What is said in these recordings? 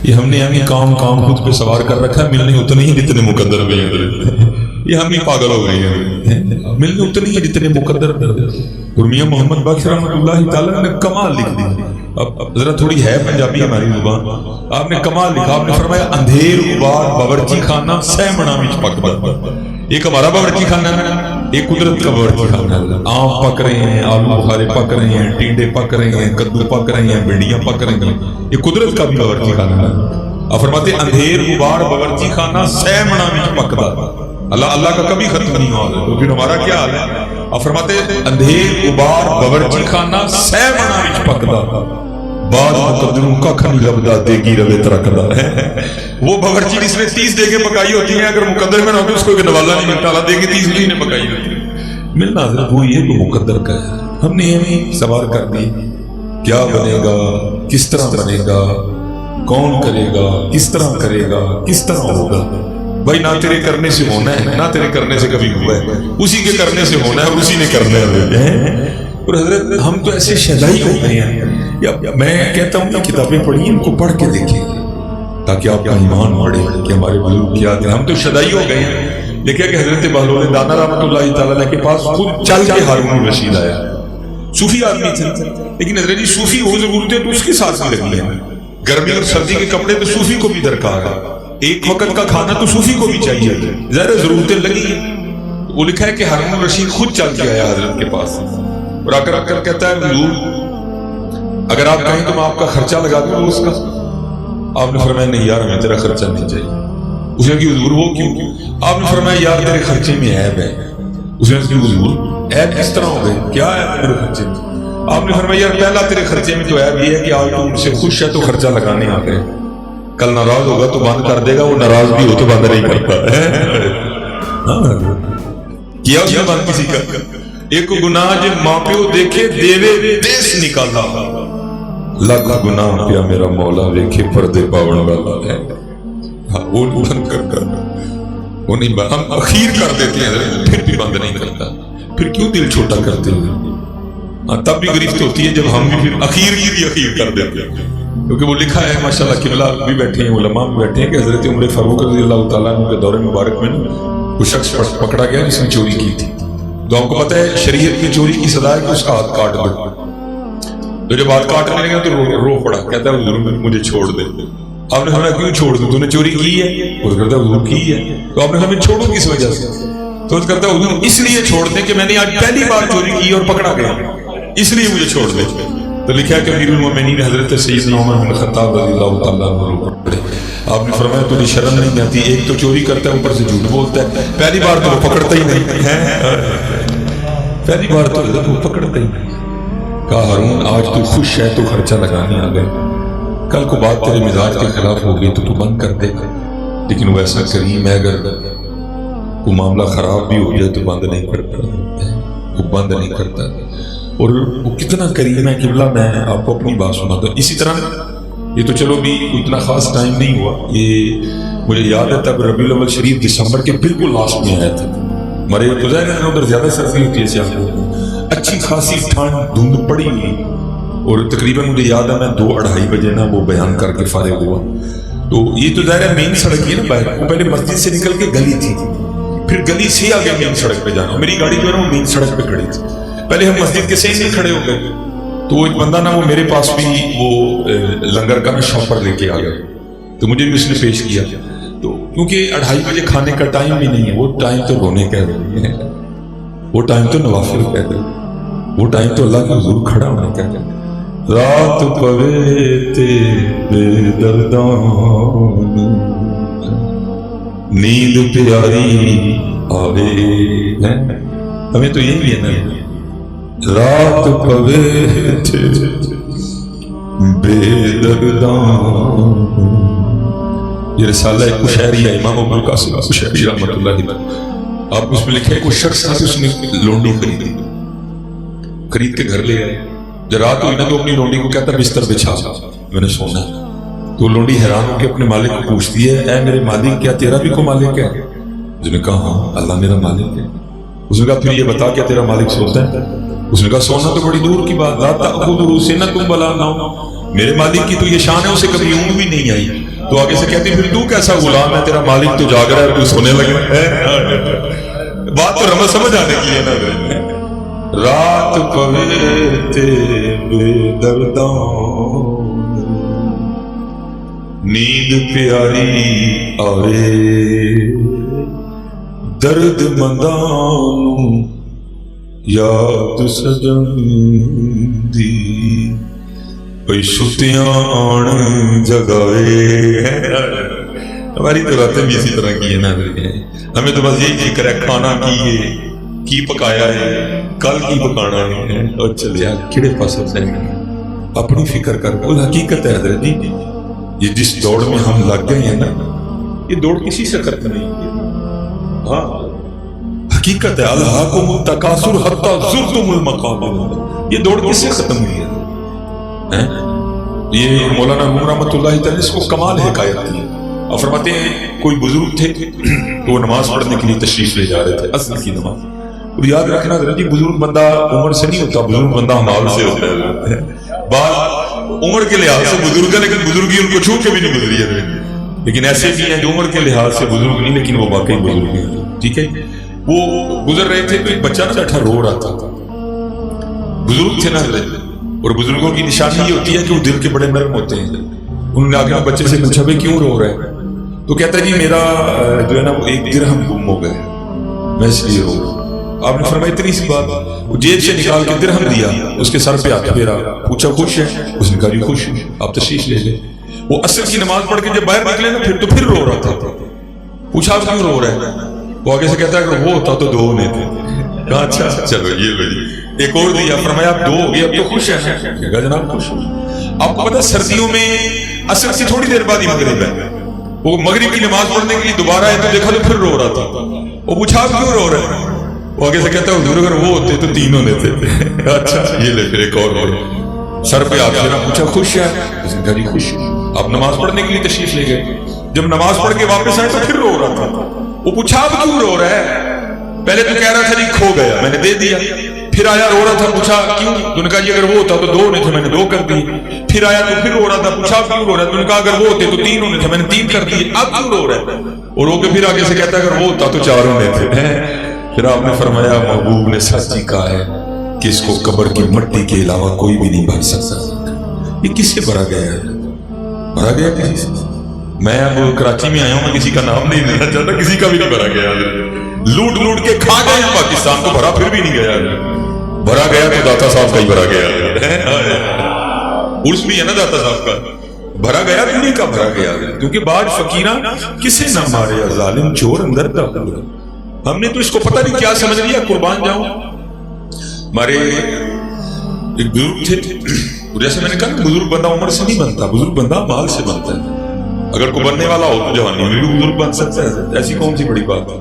یہ ہم نے یعنی کام خود پہ سوار کر رکھا ہے، ملنے اتنے ہی جتنے مقدر ہوئے ہیں. یہ ہم ہی پاگل ہو گئے ہیں، ملنے اتنے ہی جتنے مقدر. اور میاں محمد بخش رحمۃ اللہ تعالیٰ نے کمال لکھ دی. اب ذرا تھوڑی ہے پنجابی ہماری زبان، آپ نے کمال لکھا. آپ نے فرمایا اندھیر غبار باورچی خانہ سہ منا وچ پکدا. ایک ہمارا باورچی خانہ ہے، ایک قدرت کا باورچی خانہ ہے. آم پک رہے ہیں، آلو بخارے پک رہے ہیں، ٹینڈے پک رہے ہیں، کدو پک رہے ہیں، بھنڈیاں پک رہی ہیں. یہ قدرت کا بھی باورچی خانہ ہے. آپ فرماتے اندھیر غبار باورچی خانہ سہ منا وچ پکدا. اللہ کا کبھی ختم نہیں ہوا تو پھر ہمارا کیا حال ہے؟ آپ فرماتے اندھیر غبار باورچی خانہ سہ منا وچ پکدا. بعد مقدروں کا کھن لبدا دیگی روے ترکدا ہے. وہ باورچی جس نے 30 دیگیں پکائی ہوتی ہیں، اگر مقدر میں نہ ہو تو اس کو نوالا نہیں ملتا. اللہ دیگیں 30 بھی نے پکائی ہوتی ہے. ملنا حضرت وہ یہ کہ مقدر کا ہے. ہم نے یہ سوال کر دی کیا بنے گا، کس طرح بنے گا، کون کرے گا، کس طرح کرے گا، کس طرح ہوگا. بھائی نہ تیرے کرنے سے ہونا ہے، نہ تیرے کرنے سے کبھی ہوا ہے، اسی کے کرنے سے ہونا ہے اور اسی نے کرنا ہے. اور حضرت ہم تو ایسے شیدائی ہو گئے ہیں. میں کہتا ہوں کہ کتابیں پڑھیں، ان کو پڑھ کے دیکھیں تاکہ آپ کا ایمان بڑھے کہ ہمارے بزرگ کیا تھے. ہم تو شیدائی ہو گئے ہیں. دیکھا کہ حضرت بہلول دانا رحمۃ اللہ تعالیٰ کے پاس خود چل کے ہارون رشید آیا. صوفی آدمی تھے، لیکن حضرت جی صوفی ہو ضرورتیں تو اس کے ساتھ ہی لگی ہیں. گرمی اور سردی کے کپڑے تو صوفی کو بھی درکار ہے. ایک وقت کا کھانا تو صوفی کو بھی چاہیے. ظاہر ضرورتیں لگی ہیں. وہ لکھا ہے کہ ہارون رشید خود چل کے آیا حضرت کے پاس اور آ کر کہتا ہے حضور اگر آپ کہیں تو میں آپ کا خرچہ لگا دوں اس کا. آپ نے فرمایا نہیں یار ہمیں تیرا خرچہ نہیں چاہیے. اس نے کہا حضور وہ کیوں؟ آپ نے فرمایا یار تیرے خرچے میں عیب ہے. اس نے کہا حضور عیب کس طرح ہو گئی، کیا عیب میرے خرچے میں؟ آپ نے فرمایا یار پہلا تیرے خرچے میں تو عیب یہ ہے کہ آج تو ان سے خوش ہے تو خرچہ لگانے آ گئے، کل ناراض ہوگا تو بند کر دے گا. وہ ناراض بھی ہو تو بند نہیں کرتا کیا اس نے بند کسی کا. ایک گناہ جب ماں پیو دیکھے دیوے دیس نکالا، لاکھ گناہ پیا میرا مولا دیکھے پردے پاون والا ہے. وہ بند کر وہ نہیں بند. ہم اخیر کر دیتے ہیں پھر بھی بند نہیں کرتا. پھر کیوں دل چھوٹا کرتے ہیں؟ تب بھی گرفت ہوتی ہے جب ہم بھی پھر اخیر کر دیتے ہیں. کیونکہ وہ لکھا ہے ماشاءاللہ قبلہ بھی بیٹھے ہیں، علماء بھی بیٹھے ہیں کہ حضرت عمر فاروق رضی اللہ تعالیٰ عنہ کے دور مبارک میں وہ شخص پکڑا گیا جس نے چوری کی تھی. تو ہم کو پتہ ہے شریعت کی چوری کی سزا ہے کہ اس کا ہاتھ کاٹ دو. تو جب ہاتھ کاٹنے لگا تو رو پڑا، کہتا ہے حضور مجھے چھوڑ دے. آپ نے فرمایا کیوں چھوڑ دوں، تو نے چوری کی ہے؟ وہ کہتا ہے حضور کی ہے. تو آپ نے فرمایا چھوڑوں کس وجہ سے؟ تو وہ کہتا ہے حضور اس لیے چھوڑ دیں کہ میں نے آج پہلی بار چوری کی اور پکڑا گیا، اس لیے مجھے چھوڑ دیں. تو لکھا ہے کہ امیر المومنین حضرت سیدنا عمر بن خطاب رضی اللہ تعالیٰ عنہ پڑے. آپ نے فرمایا تجھے شرم نہیں آتی؟ ایک تو چوری کرتا ہے اوپر سے جھوٹ بولتا ہے. پہلی بار تو وہ پکڑتا ہی نہیں ہے، پہلی بار تو حضرت وہ پکڑتا ہی نہیں. کہا ہارون آج تو خوش ہے تو خرچہ لگانے آ گئے، کل کو بات تیرے مزاج کے خلاف ہو گئی تو بند کر دے گا. لیکن وہ ایسا کریم ہے اگر وہ معاملہ خراب بھی ہو جائے تو بند نہیں کرتا، وہ بند نہیں کرتا. اور وہ کتنا کریم ہے قبلہ. میں آپ کو اپنی بات سناتا ہوں. اسی طرح یہ تو چلو بھی اتنا خاص ٹائم نہیں ہوا، یہ مجھے یاد ہے تب ربیع الاول شریف دسمبر کے بالکل لاسٹ میں آیا تھا. ہمارے تو ظاہر ہے ادھر زیادہ سردی ہوتی ہے سیاح، اچھی خاصی ٹھنڈ دھند پڑی ہوئی. اور تقریباً مجھے یاد ہے میں 2-2:30 بجے نا وہ بیان کر کے فارغ ہوا. تو یہ تو ظاہر ہے مین سڑک ہی ہے نا باہر. وہ پہلے مسجد سے نکل کے گلی تھی، پھر گلی سے آگے مین سڑک پہ جانا. میری گاڑی جو ہے وہ مین سڑک پہ کھڑی تھی. پہلے ہم مسجد کے سین میں کھڑے ہو گئے تو ایک بندہ نا وہ میرے پاس بھی وہ لنگر کا نا شاپر لے کے آ گئے. تو مجھے بھی اس نے پیش کیا. تو کیونکہ 2:30 بجے کھانے کا ٹائم بھی نہیں ہے، وہ ٹائم تو رونے کا ہے، وہ ٹائم تو نوافل کا ہے، وہ ٹائم تو اللہ کے حضور کھڑا ہونے کا ہے. رات پوے تے بے دردان نیند پیاری آوے. ہمیں تو یہی ہے نا، رات پوے تھے بے دردان. یہ رسالہ ایک کشہری ہے امام ابو القاسم کشہری رحمۃ اللہ علیہ. آپ اس میں لکھے کوئی شخص تھا اس نے لونڈی خرید کے گھر لے آئے. جب رات ہوئی نا تو اپنی لونڈی کو کہتا بستر بچھا میں نے سونا. تو لونڈی حیران ہو کے اپنے مالک کو پوچھتی ہے اے میرے مالک کیا تیرا بھی کوئی مالک ہے؟ اس نے کہا ہاں اللہ میرا مالک ہے. اس نے کہا پھر یہ بتا کیا تیرا مالک سوتا ہے؟ اس نے کہا سونا تو بڑی دور کی بات، لا تأخذہ سنۃ ولا نوم. میرے مالک کی تو یہ شان ہے اسے کبھی اونگ بھی نہیں آئی. تو آگے سے کہتی پھر تو کیسا غلام ہے، تیرا مالک تو جاگ رہا ہے، تو سونے لگا ہے۔ بات تو رمض سمجھ آنے کی ہے نا۔ رات پوے تے بے درداں نیند پیاری آوے، درد منداں یاد سجن دی پئی ستیاں آن جگائے۔ ہماری تو راتیں بھی اسی طرح کی ہے نا، ہمیں تو بس یہی فکر ہے کھانا کی پکایا ہے، کل کی پکانا ہے، اور چلے یار کھڑے پاس سے اپنی فکر کر۔ وہ حقیقت ہے حضرت جی، یہ جس دوڑ میں ہم لگ گئے ہیں نا، یہ دوڑ کسی سے ختم نہیں ہے۔ ہاں حقیقت ہے، الہاکم التکاثر حتی زرتم المقابر، یہ دوڑ کس سے ختم ہوئی ہے؟ یہ مولانا روم رحمۃ اللہ تعالی اس کو کمال حکایت کی ہے۔ اور فرماتے ہیں کوئی بزرگ تھے تو وہ نماز پڑھنے کے لیے تشریف لے جا رہے تھے، اصل کی نماز۔ اور یاد رکھنا حضرت جی، بزرگ بندہ عمر سے نہیں ہوتا، بزرگ بندہ حال سے ہوتا ہے۔ بات عمر کے لحاظ سے بزرگ ہے، لیکن بزرگی ان کو چھو کے بھی نہیں گزری ہے۔ لیکن ایسے بھی ہیں جو عمر کے لحاظ سے بزرگ نہیں، لیکن وہ واقعی بزرگ ہیں۔ ٹھیک ہے، وہ گزر رہے تھے تو ایک بچہ نہ بیٹھا رو رہا تھا۔ بزرگ تھے نا حضرت، اور بزرگوں کی نشانی یہ ہوتی ہے کہ وہ دل کے بڑے نرم ہوتے ہیں۔ انہوں نے آگے بچے سے پوچھا بھائی کیوں رو رہا ہے؟ تو کہتا ہے جی میرا جو ہے نا وہ ایک درہم گم ہو گئے، میں اس لیے رو رہا ہوں۔ آپ نے فرمایا اتنی سی بات؟ وہ جیب سے نکال کے درہم دیا، اس کے سر پہ ہاتھ پھیرا، پوچھا خوش ہے؟ اس نے کہا جی خوش ہے، آپ تشریف لے لیں۔ وہ عصر کی نماز پڑھ کے جب باہر نکلے نا پھر تو پھر رو رہا تھا۔ پوچھا آپ کیوں رو رہے ہیں؟ وہ آگے سے کہتا ہے کہ وہ ہوتا تو دو ہونے تھے۔ کہا اچھا چلو یہ لو جی، ایک اور دیا، فرمایا آپ دو ہو گئے، اب تو خوش ہے؟ کہا جناب خوش ہوں۔ آپ کو پتا سردیوں میں عصر سے تھوڑی دیر بعد ہی مغرب ہے، وہ مغرب کی نماز پڑھنے کے لیے دوبارہ آئے تو دیکھا تو پھر رو رہا تھا۔ وہ پوچھا آپ کیوں رو رہے ہیں؟ وہ آگے سے کہتا ہے حضور اگر وہ ہوتے تو تین ہونے تھے۔ اچھا یہ لے پھر ایک اور سر پہ آپ پھیرا، پوچھا خوش ہے؟ اس نے کہا جی خوش۔ آپ نماز پڑھنے کے لیے تشریف لے گئے، جب نماز پڑھ کے واپس آئے تو پھر رو رہا تھا۔ وہ پوچھا آپ کیوں رو رہا ہے؟ پہلے تو کہہ رہا تھا جی کھو گیا میں نے دے دیا، پھر آیا رو رہا تھا، پوچھا کیوں؟ تو نے کہا جی اگر وہ ہوتا تو دو ہونے تھے، میں نے دو کر دی۔ پھر آیا تو پھر رو رہا تھا، پوچھا کیوں رو رہا ہے؟ تو نے کہا اگر وہ ہوتے تو تین ہونے تھے، میں نے تین کر دیے، اب کیوں رو رہا ہے؟ اور رو کے پھر آگے سے کہتا ہے اگر وہ ہوتا تو چار ہونے تھے۔ پھر آپ نے فرمایا محبوب نے سچ ہی کہا ہے کہ اس کو قبر کی مٹی کے علاوہ کوئی بھی نہیں بھر سکتا۔ یہ کس سے بھرا گیا ہے؟ بھرا گیا کسی سے؟ میں اب کراچی میں آیا ہوں، میں کسی کا نام نہیں لینا چاہتا، کسی کا بھی نہیں بھرا گیا۔ لوٹ لوٹ کے کھا گئے ہیں پاکستان کو، بھرا پھر بھی نہیں گیا۔ بھرا گیا تو داتا صاحب کا ہی بھرا گیا، عرس بھی ہے نا داتا صاحب کا۔ بھرا گیا دنیا کا بھرا گیا، کیونکہ بعض فقیراں کسے نہ مارے ظالم چور اندر داخل۔ ہم نے تو اس کو پتہ نہیں کیا سمجھ لیا، قربان جاؤں۔ ہمارے ایک بزرگ تھے، جیسے میں نے کہا بزرگ بندہ عمر سے نہیں بنتا، بزرگ بندہ مال سے بنتا ہے۔ اگر کوئی بننے والا ہو تو جوانی میں بھی بزرگ بن سکتا ہے، ایسی کون سی بڑی بات ہے۔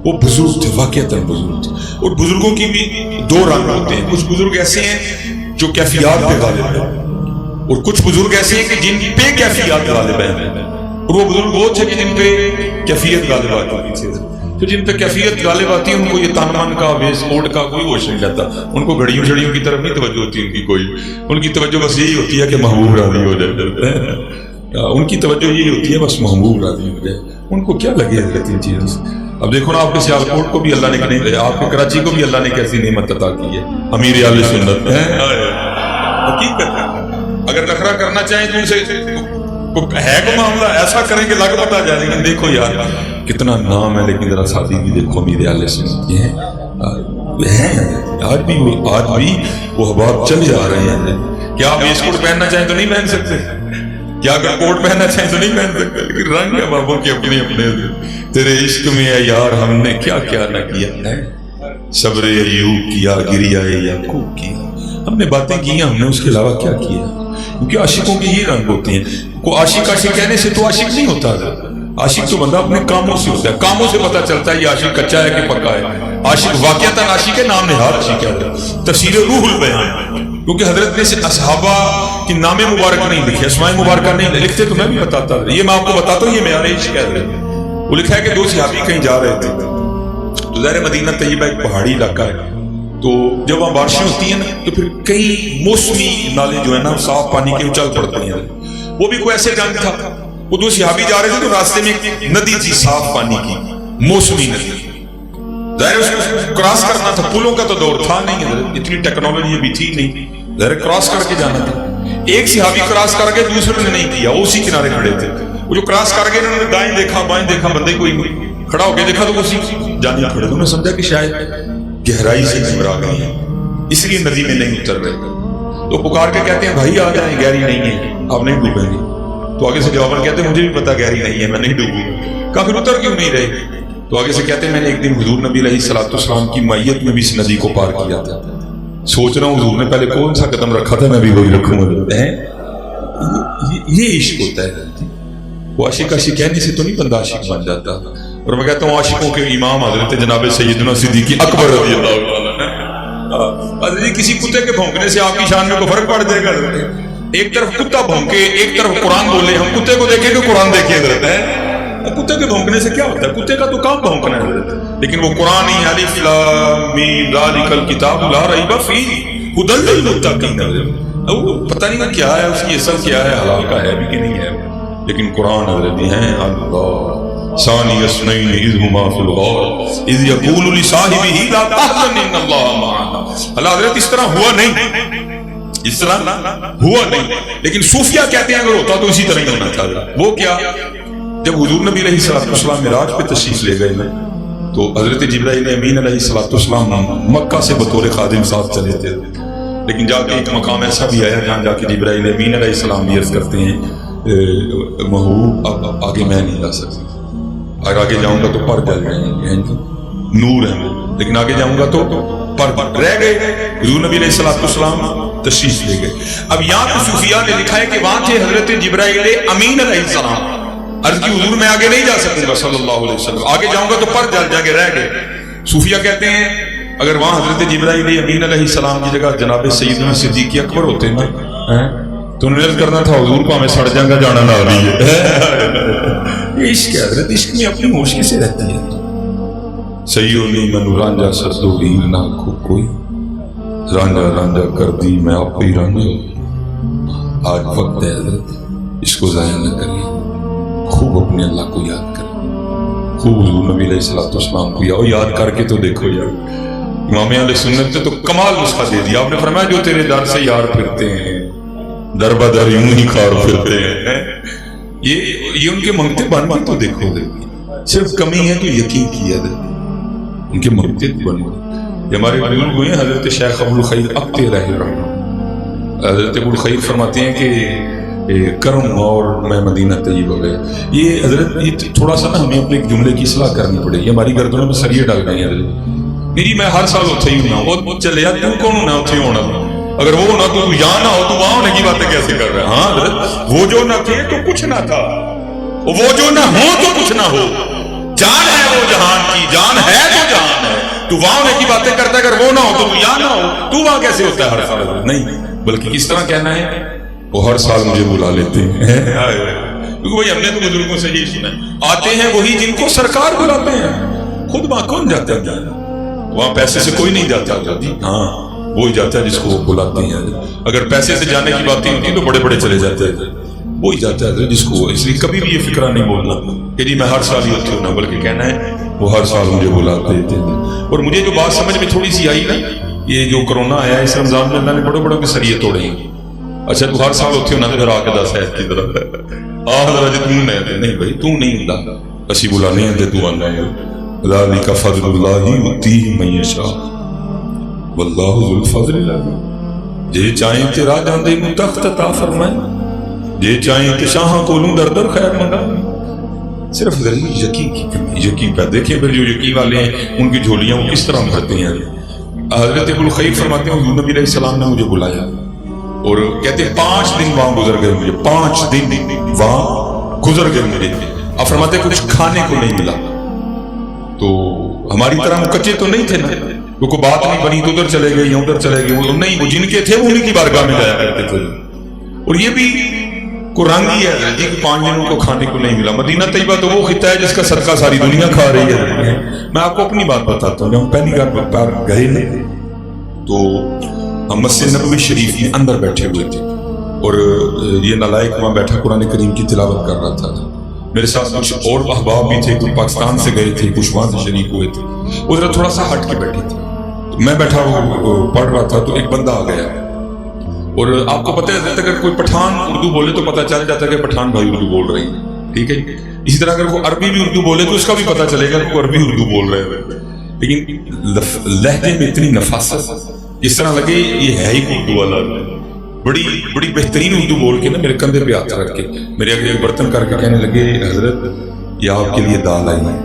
وہ بزرگ تھے، واقعتاً بزرگ تھے۔ اور بزرگوں کی بھی دو رنگ ہوتے ہیں، کچھ بزرگ ایسے ہیں جو کیفیات پہ غالب ہیں، اور کچھ بزرگ ایسے ہیں کہ جن پہ کیفیات غالب ہیں۔ اور وہ بزرگ وہ تھے کہ جن پہ کیفیت غالب آتی تھی، تو جن پہ کیفیت غالب آتی ہے ان کو یہ تان من کا ویس کوٹ کا کوئی ہوش نہیں رہتا، ان کو گھڑیوں شڑیوں کی طرف نہیں توجہ ہوتی ان کی کوئی، ان کی توجہ بس یہی ہوتی ہے کہ محبوب راضی ہو جائے، ان کی توجہ یہی ہوتی ہے بس محبوب راضی ہو جائے، ان کو کیا لگے حضرت ان چیزوں سے۔ اب دیکھو نا آپ کے سیالکوٹ کو بھی اللہ نے، آپ کے کراچی کو بھی اللہ نے کیسی نعمت عطا کی ہے، امیر اہل سنت ہے۔ حقیقت ہے، اگر نخرہ کرنا چاہیں تو ان سے ہے کو معاملہ ایسا کریں کہ لگ پتا جائے، لیکن دیکھو یار کتنا نام ہے، لیکن ذرا سادی بھی دیکھو امیر اہل سنت یہ ہیں، آج بھی وہ احباب چلے آ رہے ہیں۔ کیا آپ ویسٹ کوٹ پہننا چاہیں تو نہیں پہن سکتے، کیا اگر کوٹ پہننا چاہیں تو نہیں پہن سکتے، لیکن رنگ ہے بابوں کے اپنے اپنے، تیرے عشق میں ہے یار ہم نے کیا کیا نہ کیا ہے، صبر ایوب کیا، گریہ یعقوب کیا، ہم نے باتیں کی، ہم نے اس کے علاوہ کیا کیا، کیونکہ عاشقوں کے یہ رنگ ہوتے ہیں۔ کو عاشق عاشق کہنے سے تو عاشق نہیں ہوتا، عاشق تو بندہ اپنے کاموں سے ہوتا ہے، کاموں سے پتہ چلتا ہے یہ عاشق کچا ہے کہ پکا ہے۔ عاشق واقعتاً عاشق ہے، نام نہاد عاشق ہے، تفسیر روح البیان، کیونکہ حضرت نے صحابہ کی نام مبارک نہیں لکھے، اسماء مبارکہ نہیں لکھتے، تو میں بھی بتاتا ہوں، یہ میں آپ کو بتاتا ہوں، یہ معیار عشق ہے حضرت۔ وہ لکھا ہے کہ دو صحابی کہیں جا رہے تھے، تو ظاہر مدینہ طیبہ ایک پہاڑی علاقہ ہے، تو جب وہاں بارشیں ہوتی ہیں نا تو پھر کئی موسمی نالے جو ہے نا صاف پانی کے اچھل پڑتے ہیں، وہ بھی کوئی ایسے جنگ تھا وہ دو صحابی جا رہے تھے تو راستے میں ایک ندی تھی صاف پانی کی، موسمی ندی، ظاہر اس کو کراس کرنا تھا، پلوں کا تو دور تھا نہیں، اتنی ٹیکنالوجی ابھی تھی نہیں، ظاہر کراس کر کے جانا تھا۔ ایک صحابی کراس کر کے، دوسرے نے نہیں کیا، وہ اسی کنارے کھڑے تھے۔ وہ جو کراس کر کے انہوں نے دائیں دیکھا بائیں دیکھا، بندے کوئی نہیں، کھڑا ہو کے دیکھا تو وہ اسی جانے کھڑے تھے۔ انہوں نے سمجھا کہ شاید گہرائی سے گھبرا گئے ہیں اس لیے ندی میں نہیں اتر رہے، تو پکار کے کہتے ہیں بھائی آ جائیں، گہری نہیں ہے، آپ نہیں ڈوبیں گے۔ تو آگے سے جواباً کہتے ہیں مجھے بھی پتا گہری نہیں ہے، میں نہیں ڈوبوں گا۔ کہا پھر اتر کیوں نہیں رہے؟ تو آگے سے کہتے ہیں میں نے ایک دن حضور نبی علیہ الصلوۃ والسلام کی مائیت میں بھی اس ندی کو پار کیا تھا، سوچ رہا ہوں حضور نے پہلے کون سا قدم رکھا تھا، میں بھی وہی رکھوں گا۔ یہ عشق ہوتا ہے، وہ عاشق عاشق کہنے سے تو نہیں بندہ عاشق بن جاتا۔ اور میں کہتا ہوں عاشقوں کے امام حضرت جناب سیدنا صدیق اکبر رضی اللہ عنہ، حضرت کسی کتے کے بھونکنے سے آپ کی شان میں کوئی فرق پڑ جائے گا؟ ایک طرف کتا بھونکے ایک طرف قرآن بولے، ہم کتے کو دیکھیں کہ قرآن دیکھیں حضرت ہے۔ کتے کے بھونکنے سے کیا ہوتا ہے؟ کتے کا تو کام بھونکنا ہے حضرت، لیکن وہ قرآن ہی الف لام میم ذالک الکتاب لا ریب فیہ ھدی للمتقین، وہ پتہ نہیں کیا ہے، اس کی اصل کیا ہے، حلال کا ہے بھی کہ نہیں ہے، لیکن قرآن حضرت ہیں اللہ ثانی اثنین اذ ہما فی الغار اذ یقول لصاحبہ لا تحزن ان اللہ معنا۔ اللہ حضرت اس طرح ہوا نہیں، اس طرح ہوا نہیں، لیکن صوفیہ کہتے ہیں اگر ہوتا تو اسی طرح ہی ہونا چاہتا۔ وہ کیا؟ جب حضور نبی علیہ الصلوۃ والسلام معراج پہ تشریف لے گئے نا، تو حضرت جبرائیل امین علیہ الصلوۃ والسلام مکہ سے بطور خادم ساتھ چلے تھے، لیکن جا کے ایک مقام ایسا بھی آیا جہاں جا کے جبرائیل امین علیہ السلام بھی عرض کرتے ہیں محبوب اب آگے میں نہیں جا سکتا، اگر آگے جاؤں گا تو پر جل جائیں گے، نور ہے لیکن آگے جاؤں گا تو پر رہ گئے۔ حضور نبی علیہ الصلوۃ والسلام تشریف لے گئے۔ اب یہاں پہ صوفیاء نے لکھا ہے کہ وہاں تھے حضرت جبرائیل امین علیہ السلام، عرض کی حضور میں آگے نہیں جا سکوں گا صلی اللہ علیہ وسلم، آگے جاؤں گا تو پر جل جا کے رہ گئے۔ صوفیاء کہتے ہیں اگر وہاں حضرت جبرائیل امین علیہ السلام کی جگہ جناب سیدنا صدیق اکبر ہوتے نا تو انہوں نے عرض کرنا تھا حضور کو ہمیں سڑ جائیں گا جانا نہ رہی ہے۔ یہ عشق ہے حضرت، عشق میں اپنی ہوش کیسے رہتی ہے؟ سیونی من رانجا سدو ریل نہ کو کوئی، رانجا رانجا کر دی میں آپ ہی رانجا۔ آج وقت ہے حضرت، اس کو ضائع نہ کریں، خوب اپنے اللہ کو یاد کریں، خوب حضور نبی علیہ الصلوۃ والسلام کو یاد کر کے تو دیکھو یار، امام اہل سنت نے تو کمال نسخہ دے دیا۔ آپ نے فرمایا جو تیرے در سے یار پھرتے ہیں در بدر یوں ہی خار پھرتے ہیں، یہ ان کے منگتے بن کے تو دیکھو، صرف کمی ہے تو یقین کی ہے ان کے منگتے بن گئے۔ ہمارے بزرگ ہوئے ہیں حضرت شیخ ابو الخیر اقتی رحمہ اللہ، حضرت ابو الخیر فرماتے ہیں کہ کرم اور میں مدینہ طیبہ گئے۔ یہ حضرت یہ تھوڑا سا نا ہمیں اپنے جملے کی اصلاح کرنی پڑے گی، ہماری گردنوں میں سریے ڈال گئے ہیں حضرت۔ میری میں ہر سال اتھے ہی ہونا، وہ چلے جا تو کون ہونا اتھے ہونا، اگر وہ نہ تو یہاں نہ ہو تو وہاں ہونے کی باتیں کیسے کر رہے ہیں؟ ہاں حضرت وہ جو نہ تھے تو کچھ نہ تھا، وہ جو نہ ہو تو کچھ نہ ہو، جان ہے وہ جہان کی، جان ہے تو جہان ہے، تو وہاں ہونے کی باتیں کرتا ہے، اگر وہ نہ ہو تو یہاں نہ ہو تو وہاں کیسے ہوتا ہے ہر سال؟ نہیں، بلکہ کس طرح کہنا ہے، وہ ہر سال مجھے بلا لیتے ہیں، کیونکہ وہی ہم نے تو بزرگوں سے یہ سنا ہے، آتے ہیں وہی جن کو سرکار بلاتے ہیں، خود وہاں کون جاتا ہے؟ وہاں پیسے سے کوئی نہیں جاتا، ہاں وہی جاتا ہے جس کو وہ بلاتے ہیں۔ اگر پیسے سے جانے کی باتیں ہوتی ہیں تو بڑے بڑے چلے جاتے ہیں، وہی جاتا ہے جس کو، اس لیے کبھی بھی یہ فکرہ نہیں بولنا کہ جی میں ہر سال ہی ہوتی ہوں، بلکہ کہنا ہے وہ ہر سال مجھے بلاتے تھے۔ اور مجھے جو بات سمجھ میں تھوڑی سی آئی نا، یہ جو کرونا آیا اس رمضان میں اللہ نے بڑے بڑوں کے سریے توڑے ہیں۔ اچھا تو ہر سال ہوتی ہونا تو پھر آ کے دس ہے کی طرف آ جی تم نہیں بھائی تو نہیں ہوں، اسی بلانے ہیں تو آنا ہے، ذالک فضل اللہ یؤتیہ من یشاء واللہ ذو الفضل العظیم۔ جے چاہیں تے راہ جاندے نوں تخت عطا فرمائے، جے چاہیں تے شاہاں کولوں در در خیر منگائے۔ صرف ذریعہ یقین کی کمی، یقین پہ دیکھیں پھر جو یقین والے ہیں ان کی جھولیاں وہ کس طرح بھرتے ہیں۔ حضرت ابو الخیر فرماتے ہیں حضور نبی علیہ السلام نے مجھے بلایا اور کہتے ہیں 5 دن وہاں گزر گئے مجھے، 5 دن وہاں گزر گئے مجھے۔ آپ فرماتے ہیں کچھ کھانے کو نہیں ملا، تو ہماری طرح کچے تو نہیں تھے نا، وہ کوئی بات نہیں بنی تو ادھر چلے گئے یا ادھر چلے گئے، وہ نہیں، وہ جن کے تھے وہ انہیں کی بارگاہ میں جایا کرتے تھے۔ اور یہ بھی کوئی رنگ ہی ہے کہ 5 دنوں کو کھانے کو نہیں ملا۔ مدینہ طیبہ تو وہ خطہ ہے جس کا صدقہ ساری دنیا کھا رہی ہے۔ میں آپ کو اپنی بات بتاتا ہوں، جب ہم پہلی بار گئے نا تو ہم مسجد نبوی شریف میں اندر بیٹھے ہوئے تھے، اور یہ نالائق وہاں بیٹھا قرآن کریم کی تلاوت کر رہا تھا. میرے ساتھ کچھ اور احباب بھی تھے، کچھ پاکستان سے گئے تھے، کچھ وہاں سے شریک ہوئے تھے. وہ ذرا تھوڑا سا ہٹ کے بیٹھی تھی. میں بیٹھا پڑھ رہا تھا تو ایک بندہ آ گیا. اور آپ کو پتہ ہے اگر کوئی پٹھان اردو بولے تو پتہ چل جاتا ہے کہ پٹھان بھائی اردو بول رہی ہے. ٹھیک ہے. اسی طرح اگر وہ عربی بھی اردو بولے تو اس کا بھی پتہ چلے گا کہ وہ عربی اردو بول رہے ہیں. لیکن لہجے میں اتنی نفاست، اس طرح لگے یہ ہے ہی اردو والا. بڑی بڑی بہترین اردو بول کے نا میرے کندھے پہ ہاتھ رکھ کے میرے آگے ایک برتن کر کے کہنے لگے حضرت یہ آپ کے لیے دال آئی ہے.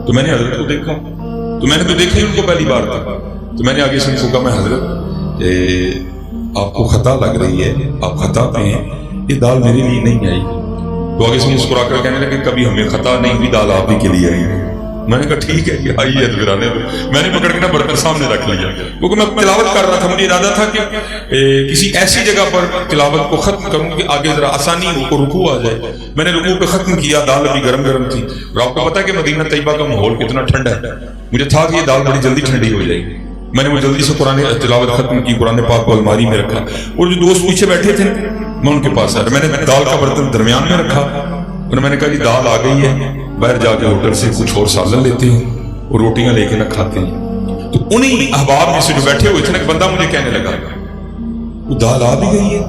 تو میں نے حضرت کو دیکھا، تو میں نے تو دیکھا ہی ان کو پہلی بار تھا. تو میں نے آگے سے ان کو کہا میں حضرت آپ کو خطا لگ رہی ہے، آپ خطا پہ ہیں، یہ دال میرے لیے نہیں آئی. تو آگے سے مسکرا کر کہنے لگے کبھی ہمیں خطا نہیں ہوئی، دال آپ ہی کے لیے آئی ہے. میں نے کہا ٹھیک ہے یہ آئی ہے تو پھر آنے دو. میں نے پکڑ کے نا برتن سامنے رکھ لیا کیونکہ میں تلاوت کر رہا تھا. مجھے ارادہ تھا کہ کسی ایسی جگہ پر تلاوت کو ختم کروں کہ آگے ذرا آسانی کو رکوع آ جائے. میں نے رکوع پہ ختم کیا، دال ابھی گرم گرم تھی. اور آپ کو پتا ہے کہ مدینہ طیبہ کا ماحول کتنا ٹھنڈا ہے. مجھے تھا کہ یہ دال بڑی جلدی ٹھنڈی ہو جائے گی. میں نے وہ جلدی سے قرآن تلاوت ختم کی، قرآن پاک کو الماری میں رکھا. اور جو دوست پیچھے بیٹھے تھے میں ان کے پاس آیا. میں نے دال کا برتن درمیان میں رکھا اور میں نے کہا جی دال آ گئی ہے، باہر جا کے ہوٹل سے کچھ اور سالن لیتے ہیں اور روٹیاں لے کے نہ کھاتے ہیں. تو انہیں احباب میں سے جو بیٹھے ہوئے تھے نا ایک بندہ مجھے کہنے لگا وہ دال آ بھی گئی ہے.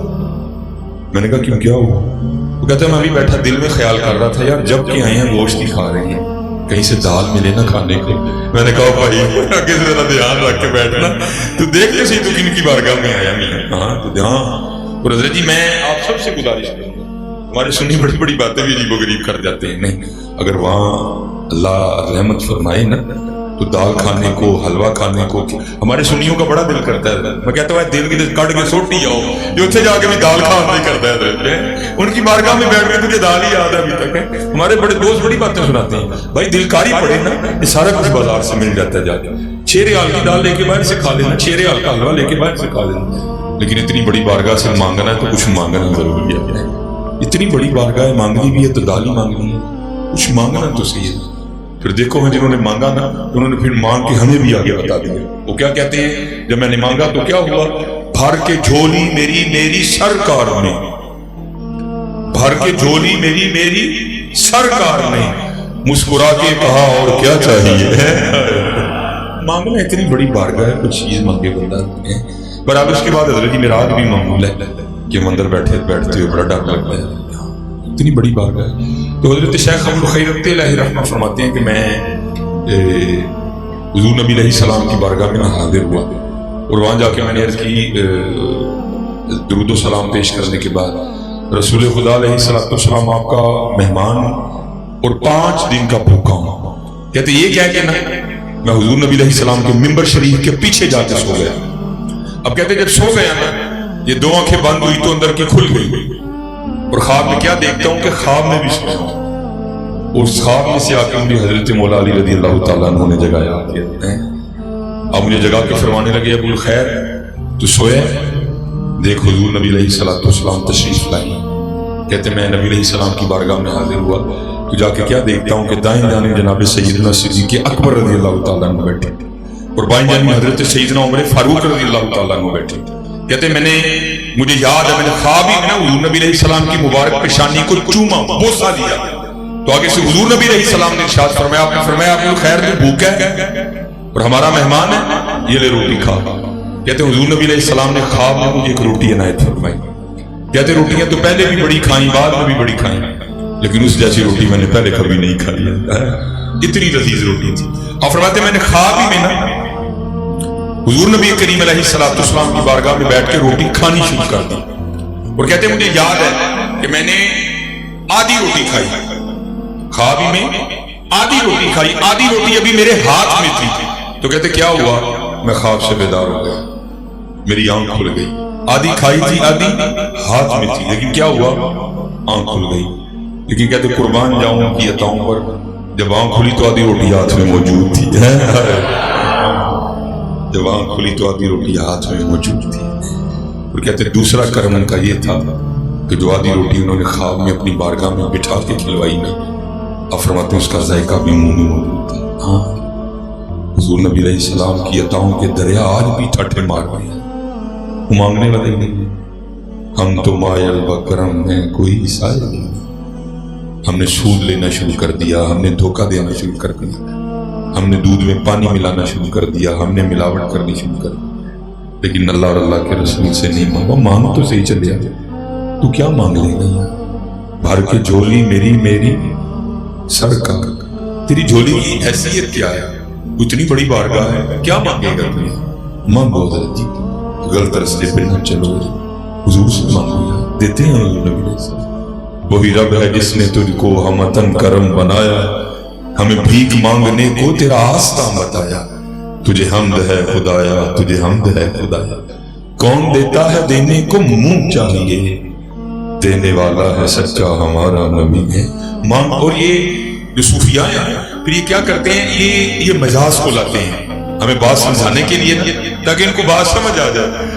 میں نے کہا کیوں کیا ہوا؟ وہ کہتا ہے میں ابھی بیٹھا دل میں خیال کر رہا تھا یار جب کہ آئے ہیں گوشت ہی کھا رہے ہیں، کہیں سے دال ملے نہ کھانے کو. میں نے کہا بھائی آگے سے ذرا دھیان رکھ کے بیٹھنا، تو دیکھتے صحیح تو کن کی بارگاہ میں آیا میں. ہاں تو دھیان. اور حضرت جی میں آپ سب سے گزارش کروں گا، ہمارے سنی بڑی بڑی باتیں بھی عجیب و غریب کر جاتے ہیں. نہیں، اگر وہاں اللہ رحمت فرمائے نا تو دال کھانے کو، حلوہ کھانے کو ہمارے سنیوں کا بڑا دل کرتا ہے. میں کہتا ہوں دل کی کٹ کے سوٹ نہیں جاؤ جو اتنے جا کے بھی دال کھانا نہیں کرتا ہے. ان کی بارگاہ میں بیٹھ کے تجھے دال ہی یاد ہے ابھی تک ہے. ہمارے بڑے دوست بڑی باتیں سناتے ہیں. بھائی دلکاری پڑے نا یہ سارا کچھ بازار سے مل جاتا ہے. جا کے 6 ریال کی دال لے کے باہر سے کھا لینا، 6 ریال کا حلوہ لے کے باہر سے کھا لینا. لیکن اتنی بڑی بارگاہ سے مانگنا ہے تو کچھ مانگنا ضروری ہے. اتنی بڑی بارگاہ مانگنی بھی ہے تو دال ہی مانگنی ہے، کچھ مانگنا تو صحیح ہے. پھر دیکھو میں جنہوں نے مانگا نا انہوں نے پھر مانگ کے ہمیں بھی آگے بتا دیا. وہ کیا کہتے ہیں جب میں نے مانگا تو کیا ہوا؟ بھر کے جھولی میری سرکار نے، بھر کے جھولی میری سرکار نے مسکرا کے کہا اور کیا چاہیے. مانگنا اتنی بڑی بارگاہ ہے، کچھ چیز مانگے بندہ. برابر اس کے بعد حضرت جی میرا بھی معمول ہے کہ اندر بیٹھتے ہوئے بڑا ڈر لگتا ہے، اتنی بڑی بارگاہ ہے. تو حضرت شیخ ابو الخیر الہی رحمہ فرماتے ہیں کہ میں حضور نبی علیہ السلام کی بارگاہ میں حاضر ہوا اور وہاں جا کے میں نے عرض کی درود و سلام پیش کرنے کے بعد رسول خدا علیہ السلام آپ کا مہمان اور 5 دن کا بھوکا ہوں. کہتے یہ کہہ کے نا میں حضور نبی علیہ السلام کے ممبر شریف کے پیچھے جا کے سو گیا. اب کہتے جب سو گیا نا یہ 2 آنکھیں بند ہوئی تو اندر کی کھل گئی اور خواب میں کیا دیکھتا ہوں کہ خواب میں بھی سویا ہوں. اور اس خواب میں سے آ کے مجھے حضرت مولا علی رضی اللہ تعالیٰ عنہ نے جگایا. اب مجھے جگا کے فرمانے لگے ابو الخیر تو سویا، دیکھ حضور نبی علیہ السلام تشریف لائے. کہتے میں نبی علیہ السلام کی بارگاہ میں حاضر ہوا تو جا کے کیا دیکھتا ہوں کہ دائیں جانب جناب سیدنا صدیق اکبر رضی اللہ تعالیٰ عنہ بیٹھے اور بائیں جانب حضرت سیدنا عمر فاروق رضی اللہ تعالیٰ عنہ بیٹھے. کہتے مجھے یاد ہے میں نے خواب ہی میں حضور نبی علیہ السلام کی مبارک پیشانی کو چوما، بوسہ دیا. تو آگے سے حضور نبی علیہ السلام نے ارشاد فرمایا، آپ نے فرمایا ابو خیر تو بھوکا ہے اور ہمارا مہمان ہے، یہ لے روٹی کھا. کہتے حضور نبی علیہ السلام نے خواب میں مجھے ایک روٹی عنایت فرمائی. کہتے روٹیاں تو پہلے بھی بڑی کھائیں، بعد میں بھی بڑی کھائیں، لیکن اس جیسی روٹی میں نے پہلے کبھی نہیں کھائی. اتنی لذیذ روٹی تھی. اور فرماتے میں نے خواب ہی میں نا حضور نبی کریم علیہ السلام کی بارگاہ میں بیٹھ کے روٹی کھانی شروع کر دی. اور کہتے مجھے یاد ہے کہ میں نے آدھی روٹی کھائی، خواب ہی میں آدھی روٹی کھائی، آدھی روٹی ابھی میرے ہاتھ میں تھی. تو کہتے کیا ہوا؟ میں خواب سے بیدار ہو گیا، میری آنکھ کھل گئی. آدھی کھائی تھی، آدھی ہاتھ میں تھی، لیکن کیا ہوا؟ آنکھ کھل گئی. لیکن کہتے قربان جاؤں کی عطاؤں پر جب آنکھ کھلی تو آدھی روٹی ہاتھ میں موجود تھی. جب آنکھ کھلی تو آدھی روٹی ہاتھ میں موجود تھی. اور کہتے دوسرا کرم ان کا یہ تھا کہ جو آدھی روٹی انہوں نے خواب میں اپنی بارگاہ میں بٹھا کے کھلوائی نا، اب فرماتے ہیں اس کا ذائقہ بھی منہ میں موجود تھا. ہاں حضور نبی علیہ السلام کی عطاؤں کے دریا آج بھی ٹھٹھے مار رہے ہیں. وہ مانگنے والے نہیں، ہم تو مائل بکرم ہیں کوئی سائل نہیں. ہم نے سود لینا شروع کر دیا, ہم نے دھوکہ دینا شروع کر دیا, ہم نے دودھ میں پانی ملانا شروع کر دیا, ہم نے ملاوٹ کرنی شروع کر دی. لیکن اللہ اور اللہ کے رسول سے نہیں مانگا. مانگ تو صحیح چلے آ, تو کیا مانگ لے گا؟ بھر کے جھولی میری سرکار, تیری جھولی کی حیثیت کیا ہے؟ اتنی بڑی بارگاہ ہے, کیا مانگے گا تمہیں؟ مانگو حضرت جی, غلط رستے پہ نہ چلو, حضور سے مانگو, دیتے ہیں حضور نبی علیہ السلام. وہی رب ہے جس نے تجھ کو ہمتن کرم بنایا, ہمیں بھیک مانگنے کو تیرا آستہ بتایا. تجھے حمد ہے خدایا, تجھے حمد ہے خدایا. کون دیتا ہے دینے کو منہ چاہیے, دینے والا ہے سچا ہمارا نبی ہے. مانگ. اور یہ جو صوفیاء ہیں پھر یہ کیا کرتے ہیں, یہ مجاز کو لاتے ہیں ہمیں بات سمجھانے کے لیے تاکہ ان کو بات سمجھ آ جائے.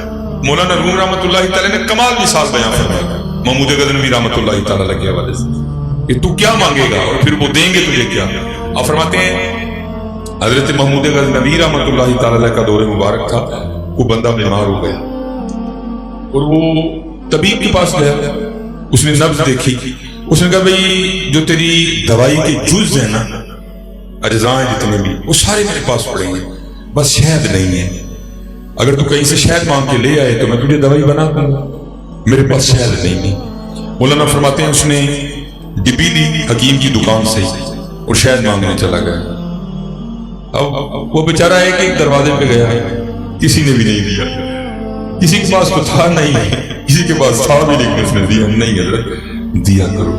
مولانا روم رحمۃ اللہ تعالی نے کمال مثال بیان فرمایا محمود غزنوی رحمۃ اللہ تعالی علیہ کے حوالے سے کہ تو کیا مانگے گا اور پھر وہ دیں گے تجھے کیا. آپ فرماتے ہیں حضرت محمود غزنوی رحمۃ اللہ تعالی علیہ کا دور مبارک تھا, وہ بندہ بیمار ہو گیا اور وہ طبیب کے پاس گیا. اس نے نبض دیکھی, اس نے کہا بھئی جو تیری دوائی کے جز ہیں نا, اجزاء ہیں جتنے بھی, وہ سارے میرے پاس پڑے ہیں, بس شہد نہیں ہے. اگر تو کہیں سے شہد مانگ کے لے آئے تو میں تجھے دوائی بنا دوں گا, میرے پاس شہد نہیں. مولانا فرماتے ہیں اس نے ڈبی لی حکیم کی دکان سے اور شہد مانگنے چلا گیا. اب وہ بیچارہ ہے کہ دروازے پہ گیا, کسی نے بھی نہیں دیا. کسی کے پاس تو تھا نہیں, کسی کے پاس تھا بھی لیکن اس نے دیا نہیں. حضرت دیا کرو,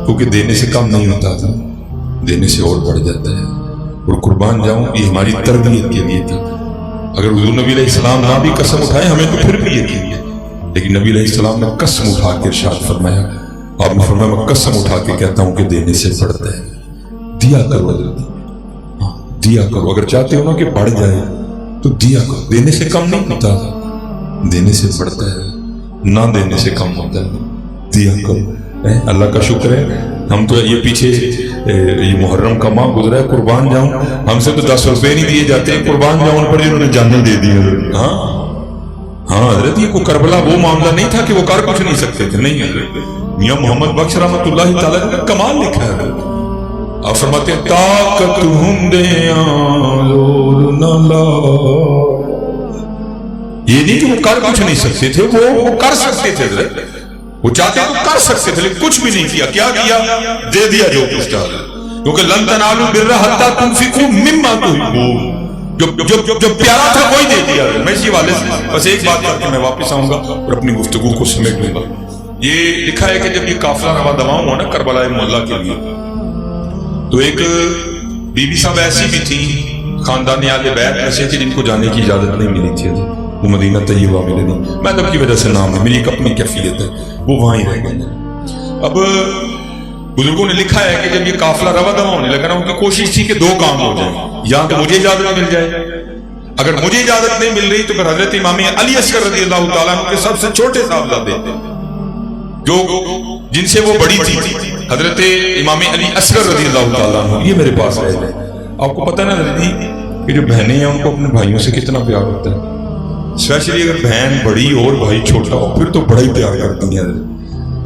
کیونکہ دینے سے کم نہیں ہوتا تھا, دینے سے اور بڑھ جاتا ہے. اور قربان جاؤں یہ ہماری تربیت کے لیے تھا. اگر حضور نبی علیہ السلام نہ بھی قسم اٹھائے ہمیں تو پھر بھی یقین ہے, لیکن نبی علیہ السلام نے قسم اٹھا کے ارشاد فرمایا. آپ نے فرمایا میں قسم اٹھا کے کہتا ہوں کہ دینے سے بڑھتا ہے. دیا کرو حضرت, دیا کرو. اگر چاہتے ہو نا کہ بڑھ جائے تو دیا کرو. دینے سے کم نہیں ہوتا, دینے سے بڑھتا ہے. نہ دینے سے کم ہوتا ہے, دیا کرو. اللہ کا شکر ہے ہم تو یہ پیچھے یہ محرم کا ماہ گزرا ہے, قربان جاؤں ہم سے تو 10 روپے نہیں دیے جاتے, قربان جاؤں ان پر جنہوں نے جانیں دے دی. ہاں حضرت, یہ کو کربلا وہ معاملہ نہیں تھا کہ وہ کر کچھ نہیں سکتے تھے, نہیں حضرت. میاں محمد بخش رحمۃ اللہ تعالی نے کمال لکھا ہے. آپ فرماتے ہیں طاقت ہندیاں زور نہ لا, یہ نہیں کہ وہ کر کچھ نہیں سکتے تھے, وہ کر سکتے تھے حضرت, وہ چاہتے تو کر سکتے تھے لیکن کچھ بھی نہیں کیا. کیا کیا؟ دے دیا جو کچھ تھا. کیونکہ لن تنالوا البر حتی تنفقوا مما تحبون, جو پیارا تھا وہی دے دیا. میں اسی والے سے بس ایک بات کر کے میں واپس آؤں گا اور اپنی گفتگو کو سمیٹ لوں گا. یہ لکھا ہے کہ جب یہ قافلہ رواں دواں ہوا نا کربلا معلیٰ کے لیے, تو ایک بی بی صاحب ایسی بھی تھی خاندان اہل بیت میں سے کہ جن کو جانے کی اجازت نہیں ملی تھی. وہ مدینہ طیبہ میں نہیں, میں ادب کی وجہ سے نام ہے, میری ایک اپنی کیفیت ہے, وہ وہاں ہی رہ گئے. اب بزرگوں نے لکھا ہے کہ جب یہ قافلہ رواں دواں ہونے لگا نا, ان کی کوشش تھی کہ 2 کام ہو جائیں. یا تو مجھے اجازت مل جائے, اگر مجھے اجازت نہیں مل رہی تو پھر حضرت امام علی اصغر رضی اللہ تعالیٰ عنہ کے سب سے چھوٹے صاحبزادے جو جن سے وہ بڑی تھی, حضرت امام علی اصغر رضی اللہ تعالیٰ عنہ, یہ میرے پاس رہ گئے. آپ کو پتہ نا حضرت کہ جو بہنیں ہیں ان کو اپنے بھائیوں سے کتنا پیار ہوتا ہے, اسپیشلی اگر بہن بڑی اور بھائی چھوٹا ہو پھر تو بڑا ہی پیار کرتی ہیں.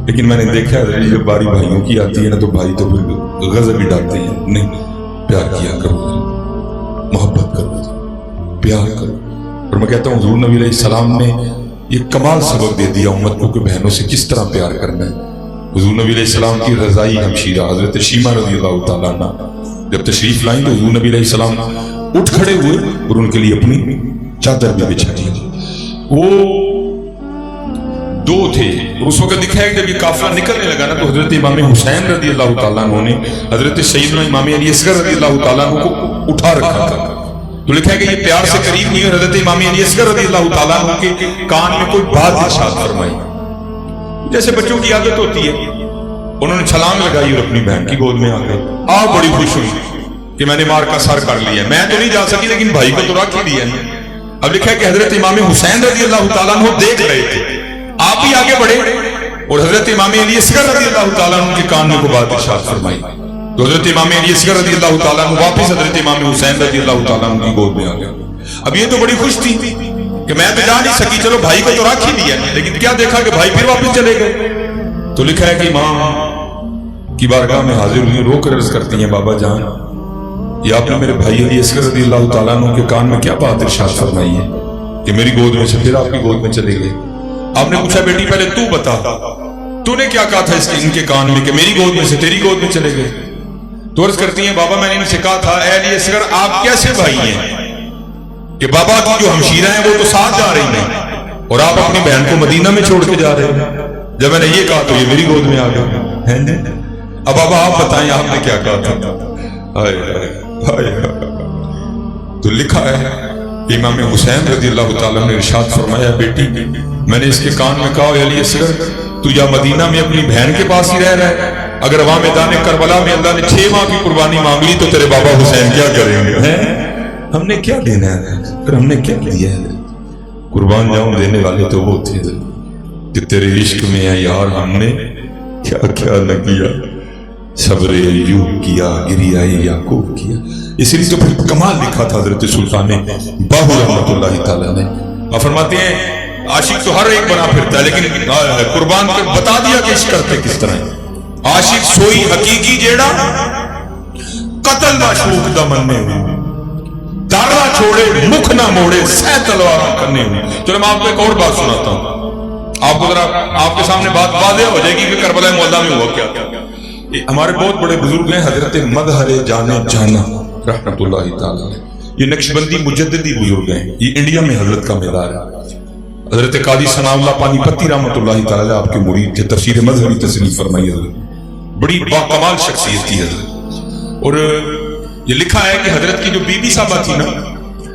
لیکن میں نے دیکھا ہے جب باری بھائیوں کی آتی ہے نا تو بھائی تو پھر غضب ہی ڈالتے ہیں. نہیں, پیار کیا کرو, محبت کرو, پیار کرو. اور میں کہتا ہوں حضور نبی علیہ السلام نے یہ کمال سبق دے دیا امت کو کہ بہنوں سے کس طرح پیار کرنا ہے. حضور نبی علیہ السلام کی رضائی ہمشیرہ حضرت شیمہ رضی اللہ تعالیٰ عنہ جب تشریف لائیں تو حضور نبی علیہ السلام اٹھ کھڑے ہوئے اور ان کے لیے اپنی چادر بھی بچھائی. وہ 2 تھے اور اس وقت دکھا ہے کہ جب یہ قافلہ نکلنے لگا نا تو حضرت امام حسین رضی اللہ تعالیٰ عنہ نے حضرت سیدنا امام علی اصغر رضی اللہ تعالیٰ عنہ کو اٹھا رکھا تھا. تو لکھا ہے کہ یہ پیار سے قریب نہیں, اور حضرت امام علی اصغر رضی اللہ تعالیٰ عنہ کے کان میں کوئی بات ارشاد فرمائی. جیسے بچوں کی عادت ہوتی ہے, انہوں نے چھلانگ لگائی اور اپنی بہن کی گود میں آ گئے. آپ بڑی خوش ہوئی کہ میں نے مار کا سر کر لیا, میں تو نہیں جا سکی لیکن بھائی کو تو رکھ ہی دیا. اب لکھا ہے کہ حضرت امام حسین رضی اللہ تعالیٰ عنہ دیکھ رہے تھے, آپ ہی آگے بڑھے اور حضرت امام علی اصغر رضی اللہ تعالیٰ عنہ کے کان میں کو بات ارشاد فرمائی. تو حضرت امام علی اصغر رضی اللہ تعالیٰ عنہ واپس حضرت امام حسین رضی اللہ تعالیٰ عنہ کی گود میں آ گیا. اب یہ تو بڑی خوش تھی کہ میں تو جا نہیں سکی, چلو بھائی کو تو رکھ ہی دیا, لیکن کیا دیکھا کہ بھائی پھر واپس چلے گئے. تو لکھا ہے کہ امام کی بارگاہ میں حاضر ہوئی, رو کر عرض کرتی ہیں بابا جان یہ آپ نے میرے بھائی علی اصغر رضی اللہ تعالیٰ عنہ کے کان میں کیا بات ارشاد فرمائی ہے کہ میری گود میں سے پھر آپ کی گود میں چلے گئے. آپ نے پوچھا بیٹی پہلے تو بتا, تو نے کیا کہا تھا ان کے کان میں کہ میری گود میں سے تیری گود میں چلے گئے. تو عرض کرتی ہیں بابا میں نے ان سے کہا تھا اے علی اصغر آپ کیسے بھائی ہیں کہ بابا کی جو ہمشیرہ ہیں وہ تو ساتھ جا رہی ہیں اور آپ اپنی بہن کو مدینہ میں چھوڑ کے جا رہے ہیں. جب میں نے یہ کہا تو یہ میری گود میں آ گئے. اب بابا آپ بتائیں آپ نے کیا کہا تھا. تو لکھا ہے امام حسین رضی اللہ تعالیٰ نے ارشاد فرمایا بیٹی میں نے اس کے کان میں کہا علی اصغر تو یا مدینہ میں اپنی بہن کے پاس ہی رہ رہا ہے, اگر وہاں میدان کربلا میں اللہ نے 6 ماہ کی قربانی مانگ لی تو تیرے بابا حسین کیا کریں گے. ہم نے کیا دینا ہے, پھر ہم نے کیا دیا ہے. قربان جاؤں دینے والے تو وہ تھے کہ تیرے عشق میں ہے یار ہم نے کیا کیا نہ کیا. صبر ایوب کیا, گریہ یعقوب کیا. اس لیے تو پھر کمال لکھا تھا حضرت سلطان باہو رحمۃ اللہ تعالیٰ نے. اور فرماتے ہیں عاشق تو ہر ایک بنا پھرتا ہے لیکن قربان کر بتا دیا کہ عشق کرتے کس طرح. عاشق سوئی حقیقی جیڑا قتل نہ شوق دا مننے ہوئی, دارا چھوڑے مکھ نہ موڑے سہ تلوار کرنے ہوئی. چلو میں آپ کو ایک اور بات سناتا ہوں, آپ کو ذرا آپ کے سامنے بات واضح ہو جائے گی کہ کربلا معلیٰ میں ہوا کیا. ہمارے بہت بڑے بزرگ ہیں حضرت مظہر جانا جانا رحمت اللہ تعالیٰ, یہ نقشبندی مجددی بزرگ ہیں, یہ انڈیا میں حضرت کا مزار ہے. حضرت قاضی ثناء اللہ پانی پتی رحمت اللہ تعالیٰ آپ کے مرید تھے, تفسیر مظہری تصنیف فرمائی حضرت, بڑی باکمال شخصیت تھی حضرت. اور یہ لکھا ہے کہ حضرت کی جو بی بی صاحبہ تھی نا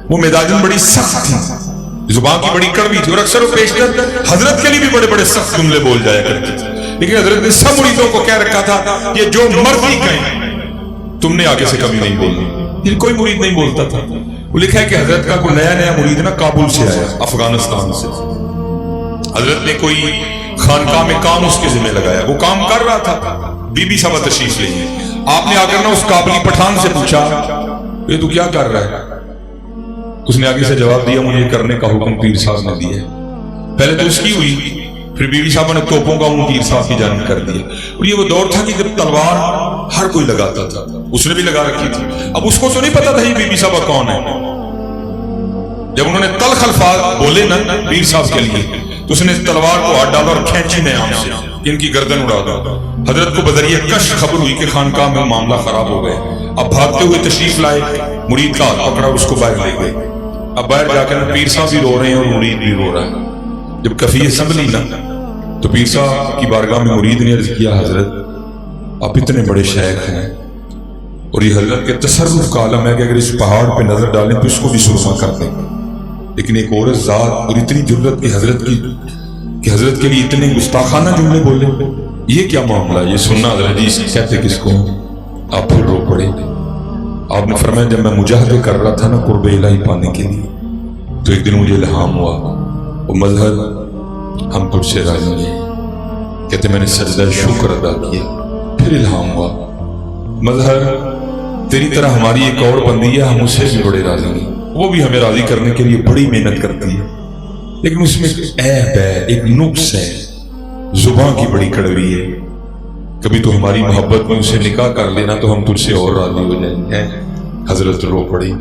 وہ مزاجن بڑی سخت تھی, زبان کی بڑی کڑوی تھی, اور اکثر و بیشتر حضرت کے لیے بھی بڑے بڑے سخت جملے بول جایا کرتی تھی. لیکن حضرت نے سب مریدوں کو کہہ رکھا تھا کہ جو مرضی کہیں تم نے آگے سے کبھی نہیں بولنا. کوئی مرید نہیں بولتا تھا. وہ لکھا ہے کہ حضرت کا کوئی نیا نیا مرید نا کابل سے آیا, افغانستان سے. حضرت نے کوئی خانقاہ میں کام اس کے ذمہ لگایا, وہ کام کر رہا تھا, بی بی صاحبہ تشریف لے. آپ نے آ کر نا اس کابلی پٹھان سے پوچھا یہ تو کیا کر رہا ہے. اس نے آگے سے جواب دیا مجھے کرنے کا حکم پیر صاحب نے دیا. پہلے تو اس کی ہوئی, پھر بی بی صاحبہ نے توپوں کا ان پیر صاحب کی جانب کر دیا. اور یہ وہ دور تھا کہ جب تلوار ہر کوئی لگاتا تھا, اس نے بھی لگا رکھی تھی. اب اس کو تو نہیں پتا تھا یہ بی بی صاحبہ کون ہے. جب انہوں نے تلخ الفاظ بولے نا پیر صاحب کے لیے تو اس نے تلوار کو ہاتھ ڈالا اور کھینچی نے آم سے ان کی گردن اڑا دیا. حضرت کو بذریعہ کش خبر ہوئی کہ خانقاہ میں معاملہ خراب ہو گئے. اب بھاگتے ہوئے تشریف لائے, مرید کا ہاتھ پکڑا, اس کو باہر لے گئے. اب باہر جا کر پیر صاحب بھی رو رہے ہیں اور مرید بھی رو رہا ہے. جب کفیہ سنبھلی نا تو پیر صاحب کی بارگاہ میں مرید نے عرض کیا حضرت آپ اتنے بڑے شیخ ہیں اور یہ حضرت کے تصرف کا عالم ہے کہ اگر اس پہاڑ پہ نظر ڈالیں تو اس کو بھی سرما کر دیں, لیکن ایک عورت ذات اور اتنی جرت کی حضرت کے لیے اتنے گستاخانہ جملے بولے, یہ کیا معاملہ ہے. یہ سننا حضرت جی کہتے کس کو. آپ پھر رو پڑے. آپ نے فرمایا جب میں مجاہدے کر رہا تھا نا قرب الہی پانے کے لیے تو ایک دن مجھے الہام ہوا, وہ مظہر ہم تجھ سے راضی ہیں. کہتے میں نے سجدہ شکر ادا کیا, پھر الہام ہوا مظہر تیری طرح ہماری ایک اور بندی ہے, ہم اسے بھی بڑے راضی ہیں, وہ بھی ہمیں راضی کرنے کے لیے بڑی محنت کرتی ہے, لیکن اس میں ایک عیب ہے, ایک نقص ہے, زبان کی بڑی کڑوی ہے. کبھی تو ہماری محبت میں اسے نکاح کر لینا تو ہم تجھ سے اور راضی ہو جائیں گے. حضرت رو پڑی.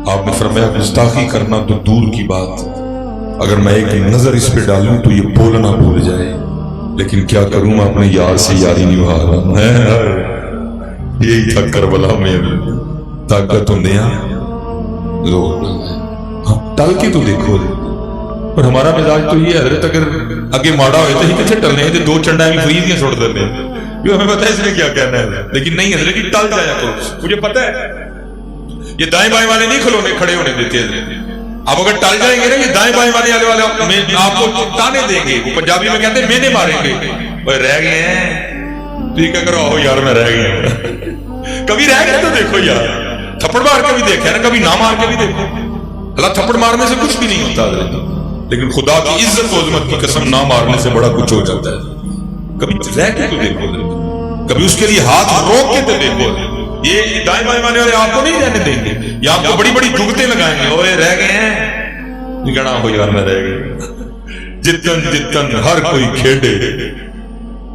آپ نے فرمایا گستاخی کرنا تو دور کی بات, اگر میں ایک نظر اس پہ ڈالوں تو یہ بولنا بھول جائے, لیکن کیا کروں میں اپنے یار سے یاری نبھا رہا ہوں. یہی تھا کربلا میں طاقت دیا ٹل کے تو دیکھو. اور ہمارا مزاج تو یہ حضرت اگر اگے ماڑا ہوئے تو ہی کچھ ٹلنے ہیں, دو چنڈا بھی فری دیا چھوڑ دیتے ہیں, ہمیں پتا ہے اس نے کیا کہنا ہے. لیکن نہیں حضرت کی ٹل جایا کرو, مجھے پتا ہے یہ دائیں بائیں والے نہیں کھڑے ہونے دیتے حضرت. آپ اگر ٹل جائیں گے نا یہ دائیں بائیں والے آپ کو تانے دیں گے. وہ پنجابی میں کہتے ہیں مینے ماریں گے, وہ رہ گئے ہیں ٹھیک ہے کرو آؤ یار میں رہ گیا. کبھی رہ گئے تو دیکھو یار, تھپڑ مار کے بھی دیکھا ہے نا, کبھی نہ مار کے بھی دیکھو. اللہ تھپڑ مارنے سے کچھ بھی نہیں ہوتا حضرت, لیکن خدا کی عزت و عظمت کی قسم نہ مارنے سے بڑا کچھ ہو جاتا ہے. کبھی رہ کے تو دیکھو, کبھی اس کے لیے ہاتھ روک کے تو دیکھو. یہ دائیں بائیں والے آپ کو نہیں رہنے دیں گے, یہ آپ کو بڑی بڑی جگتیں لگائیں گے. اوے رہ گئے ہیں گنا ہو یار میں رہ گئی جتن جتن ہر کوئی کھیڈے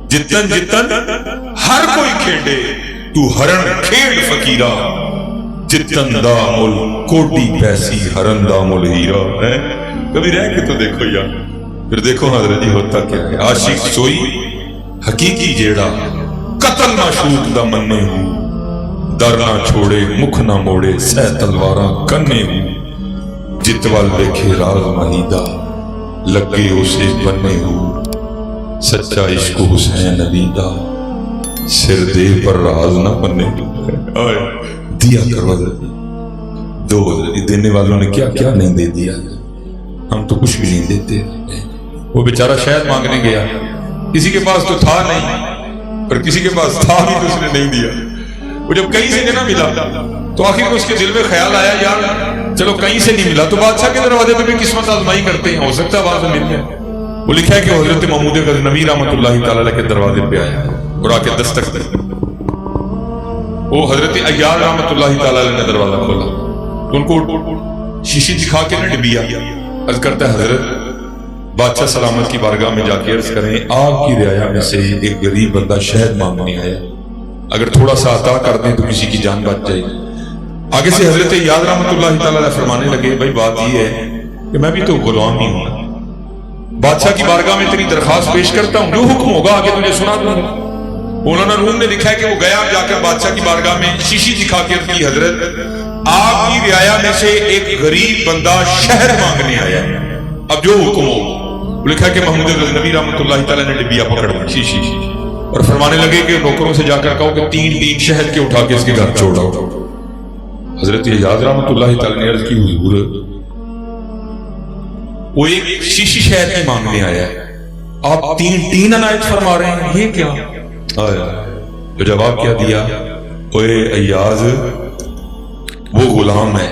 جتن جتن ہر کوئی کھیڈے تو ہرن کھیڈ فقیرہ جتن دا مل کوٹی پیسی ہرن دا مل ہیرا ہے کبھی رہ کے تو دیکھو یار پھر دیکھو حضرت جی ہوتا کیا ہے عاشق سوئی حقیقی جیڑا قتل معشوق دا مننے ہوں در نہ چھوڑے مکھ نہ موڑے سہ تلواراں کنے ہوں جتوال دیکھے راز مہیدہ لگے اسے بننے ہوں سچا عشق حسین علیدہ سر دے پر راز نہ بننے دیا کرو دو دینے والوں نے کیا کیا نہیں دے دیا ہم تو کچھ بھی نہیں دیتے وہ بیچارہ شاید مانگنے گیا کسی کے پاس تو تھا نہیں پر کسی کے پاس تھا بھی تو اس نے نہیں دیا وہ جب کہیں سے نہ ملا تو آخر میں اس کے دل میں خیال آیا یار چلو کہیں سے نہیں ملا تو بادشاہ کے دروازے پہ بھی قسمت آزمائی کرتے ہیں ہو سکتا ہے بعد میں مل جائے وہ لکھا ہے کہ حضرت محمود غزنوی رحمۃ اللہ تعالی کے دروازے پہ آیا اور آ کے دستک دی وہ حضرت ایار رحمۃ اللہ تعالی نے دروازہ کھولا تو ان کو شیشی دکھا کے نہ ڈبیا عرض کرتا ہے حضرت بادشاہ سلامت کی بارگاہ میں جا کے عرض کریں آپ کی رعایا میں سے ایک غریب بندہ شہد مانگنے آیا اگر تھوڑا سا عطا کر دیں تو کسی کی جان بچ جائے گی آگے سے حضرت یاد رحمۃ اللہ تعالیٰ فرمانے لگے بھائی بات یہ ہے کہ میں بھی تو غلام ہی ہوں بادشاہ کی بارگاہ میں تیری درخواست پیش کرتا ہوں جو حکم ہوگا آگے تجھے سنا دوں گا مولانا روم نے لکھا ہے کہ وہ گیا جا کر بادشاہ کی بارگاہ میں شیشی دکھا کے کی حضرت آپ کی رعایا میں سے ایک غریب بندہ شہر مانگنے آیا اب جو حکم ہو لکھا ہے کہ محمود غزنوی رحمۃ اللہ تعالیٰ نے ڈبیا پکڑ لی شیشی اور فرمانے لگے کہ نوکروں سے جا کر کہو کہ 3 شہد کے اٹھا کے اس کے گھر چھوڑاؤ حضرت یاد رحمۃ اللہ تعالیٰ نے عرض کی حضور وہ ایک شیشی شہد کی مانگنے آیا ہے آپ 3 عنایت فرما رہے ہیں یہ کیا تو جواب کیا دیا اوے ایاز وہ غلام ہے